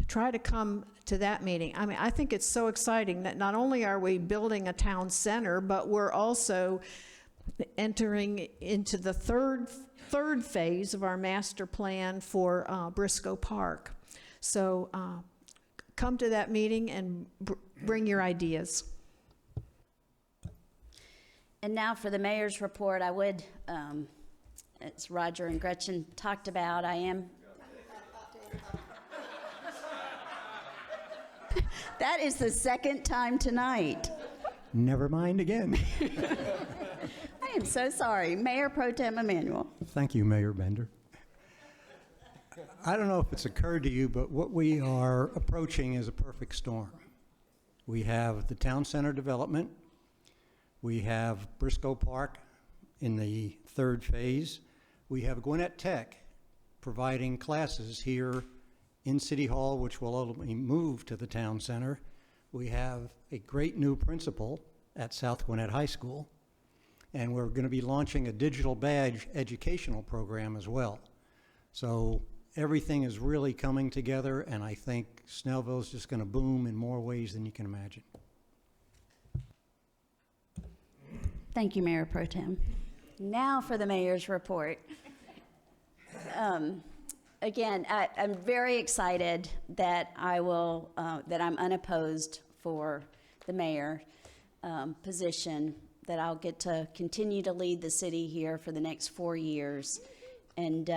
Speaker 8: try to come to that meeting. I mean, I think it's so exciting that not only are we building a town center, but we're also entering into the third phase of our master plan for Briscoe Park. So come to that meeting and bring your ideas.
Speaker 1: And now for the mayor's report, I would, as Roger and Gretchen talked about, I am. That is the second time tonight.
Speaker 4: Never mind again.
Speaker 1: I am so sorry. Mayor Pro Tem Emanuel.
Speaker 4: Thank you, Mayor Bender. I don't know if it's occurred to you, but what we are approaching is a perfect storm. We have the town center development. We have Briscoe Park in the 3rd phase. We have Gwinnett Tech providing classes here in City Hall, which will ultimately move to the town center. We have a great new principal at South Gwinnett High School, and we're going to be launching a digital badge educational program as well. So everything is really coming together, and I think Snellville is just going to boom in more ways than you can imagine.
Speaker 1: Thank you, Mayor Pro Tem. Now for the mayor's report. Again, I'm very excited that that I'm unopposed for the mayor position, that I'll get to continue to lead the city here for the next 4 years and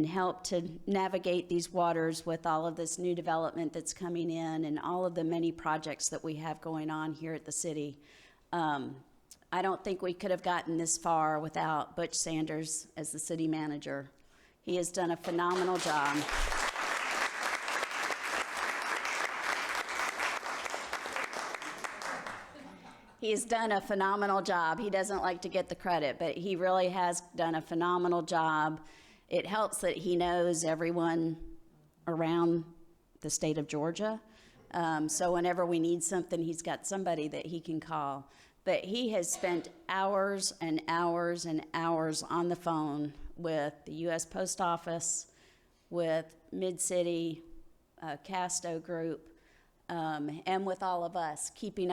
Speaker 1: help to navigate these waters with all of this new development that's coming in and all of the many projects that we have going on here at the city. I don't think we could have gotten this far without Butch Sanders as the city manager. He has done a phenomenal job. He has done a phenomenal job. He doesn't like to get the credit, but he really has done a phenomenal job. It helps that he knows everyone around the state of Georgia. So whenever we need something, he's got somebody that he can call. But he has spent hours and hours and hours on the phone with the U.S. Post Office, with Mid-City, Casto Group, and with all of us, keeping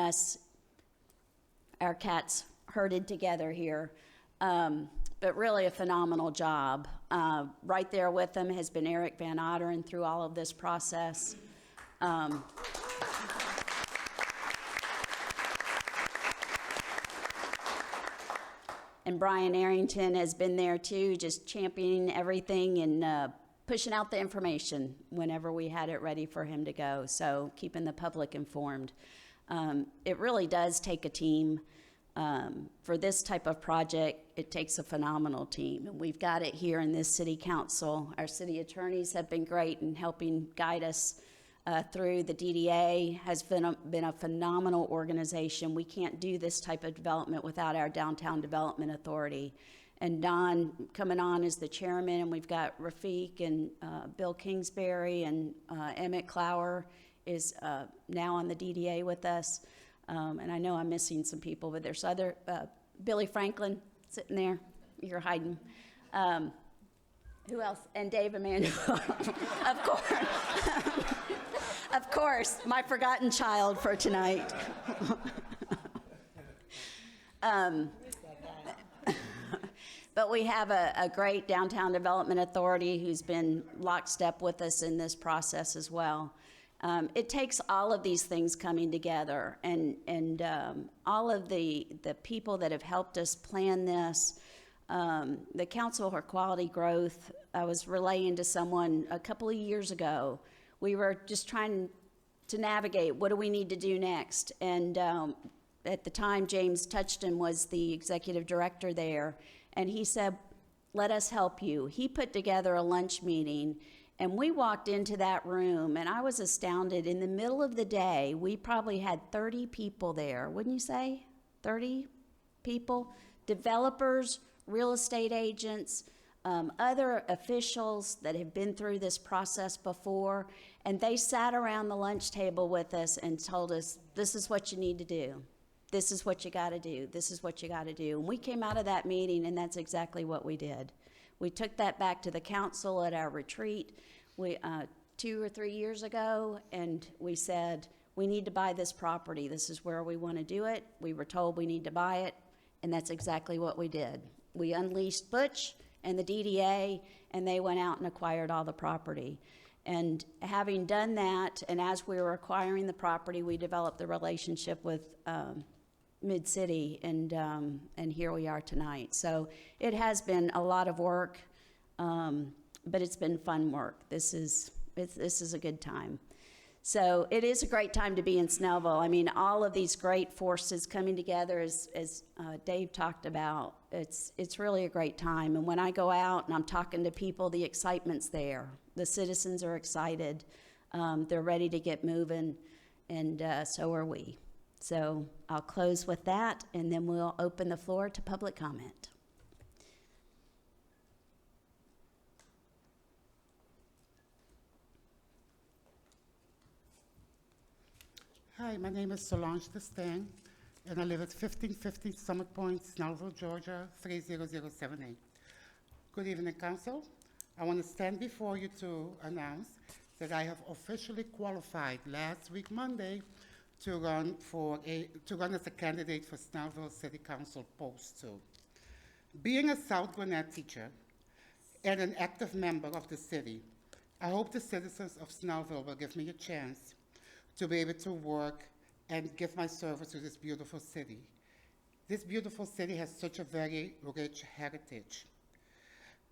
Speaker 1: our cats herded together here. But really a phenomenal job. Right there with him has been Eric Van Otteren through all of this process. And Brian Arrington has been there too, just championing everything and pushing out the information whenever we had it ready for him to go. So keeping the public informed. It really does take a team. For this type of project, it takes a phenomenal team. And we've got it here in this city council. Our city attorneys have been great in helping guide us through the DDA has been a phenomenal organization. We can't do this type of development without our Downtown Development Authority. And Don coming on as the chairman, and we've got Rafiq and Bill Kingsbury, and Emmett Clower is now on the DDA with us. And I know I'm missing some people, but there's other, Billy Franklin sitting there, you're hiding. Who else? And Dave Emanuel, of course. Of course, my forgotten child for tonight. But we have a great Downtown Development Authority who's been lockstep with us in this process as well. It takes all of these things coming together, and all of the people that have helped us plan this. The Council for Quality Growth, I was relaying to someone a couple of years ago. We were just trying to navigate, what do we need to do next? And at the time, James Touchton was the executive director there, and he said, let us help you. He put together a lunch meeting, and we walked into that room, and I was astounded. In the middle of the day, we probably had 30 people there, wouldn't you say? 30 people? Developers, real estate agents, other officials that have been through this process before, and they sat around the lunch table with us and told us, this is what you need to do. This is what you got to do. This is what you got to do. And we came out of that meeting, and that's exactly what we did. We took that back to the council at our retreat 2 or 3 years ago, and we said, we need to buy this property. This is where we want to do it. We were told we need to buy it, and that's exactly what we did. We unleashed Butch and the DDA, and they went out and acquired all the property. And having done that, and as we were acquiring the property, we developed the relationship with Mid-City, and here we are tonight. So it has been a lot of work, but it's been fun work. This is a good time. So it is a great time to be in Snellville. I mean, all of these great forces coming together, as Dave talked about, it's really a great time. And when I go out and I'm talking to people, the excitement's there. The citizens are excited. They're ready to get moving, and so are we. So I'll close with that, and then we'll open the floor to public comment.
Speaker 19: Hi, my name is Solange Destang, and I live at 1550 Summit Point, Snellville, Georgia, 30078. Good evening, Council. I want to stand before you to announce that I have officially qualified last week, Monday, to run as a candidate for Snellville City Council Post 2. Being a South Gwinnett teacher and an active member of the city, I hope the citizens of Snellville will give me a chance to be able to work and give my service to this beautiful city. This beautiful city has such a very rich heritage.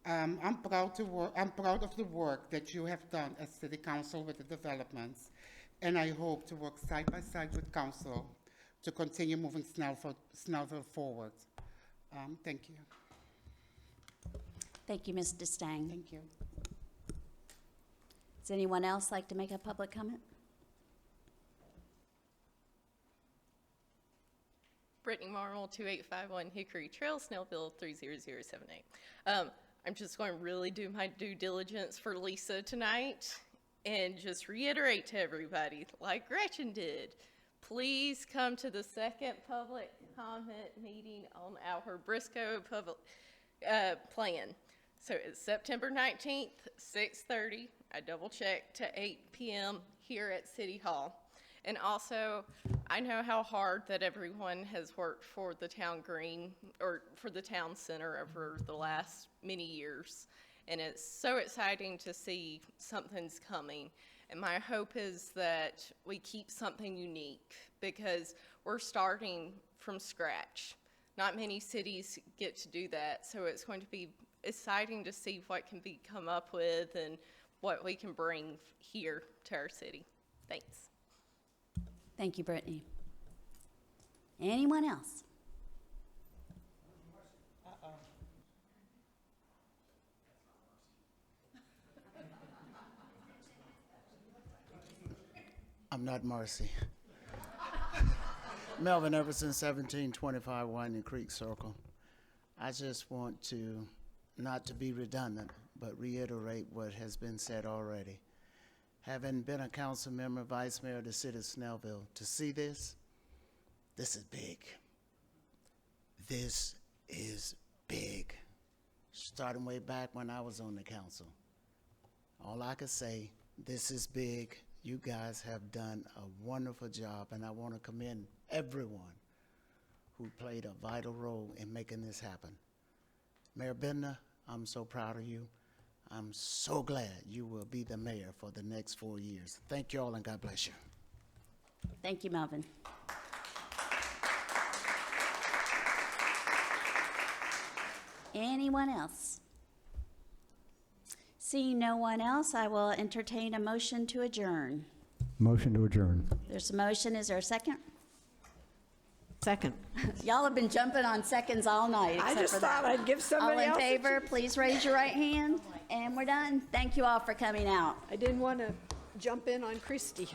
Speaker 19: I'm proud of the work that you have done as City Council with the developments, and I hope to work side by side with Council to continue moving Snellville forward. Thank you.
Speaker 1: Thank you, Ms. Destang.
Speaker 19: Thank you.
Speaker 1: Does anyone else like to make a public comment?
Speaker 5: Brittany Marmol, 2851 Hickory Trail, Snellville, 30078. I'm just going to really do my due diligence for Lisa tonight and just reiterate to everybody, like Gretchen did, please come to the second public comment meeting on our Briscoe public plan. So it's September 19th, 6:30. I double checked to 8 p.m. here at City Hall. And also, I know how hard that everyone has worked for the town green, or for the town center over the last many years. And it's so exciting to see something's coming. And my hope is that we keep something unique, because we're starting from scratch. Not many cities get to do that, so it's going to be exciting to see what can be come up with and what we can bring here to our city. Thanks.
Speaker 1: Thank you, Brittany. Anyone else?
Speaker 2: not Marcy. Melvin Everson, 1725 Winding Creek Circle. I just want to, not to be redundant, but reiterate what has been said already. Having been a council member, vice mayor of the city of Snellville, to see this is big. This is big. Starting way back when I was on the council. All I could say, this is big. You guys have done a wonderful job, and I want to commend everyone who played a vital role in making this happen. Mayor Bender, I'm so proud of you. I'm so glad you will be the mayor for the next 4 years. Thank you all, and God bless you.
Speaker 1: Thank you, Melvin. Anyone else? Seeing no one else, I will entertain a motion to adjourn.
Speaker 4: Motion to adjourn.
Speaker 1: There's a motion. Is there a second?
Speaker 8: Second.
Speaker 1: Y'all have been jumping on seconds all night.
Speaker 8: I
Speaker 1: except
Speaker 8: just
Speaker 1: for
Speaker 8: thought
Speaker 1: that.
Speaker 8: I'd give somebody
Speaker 1: All
Speaker 8: else
Speaker 1: in
Speaker 8: a
Speaker 1: favor, please raise your right hand. And we're done. Thank you all for coming out.
Speaker 8: I didn't want to jump in on Christie.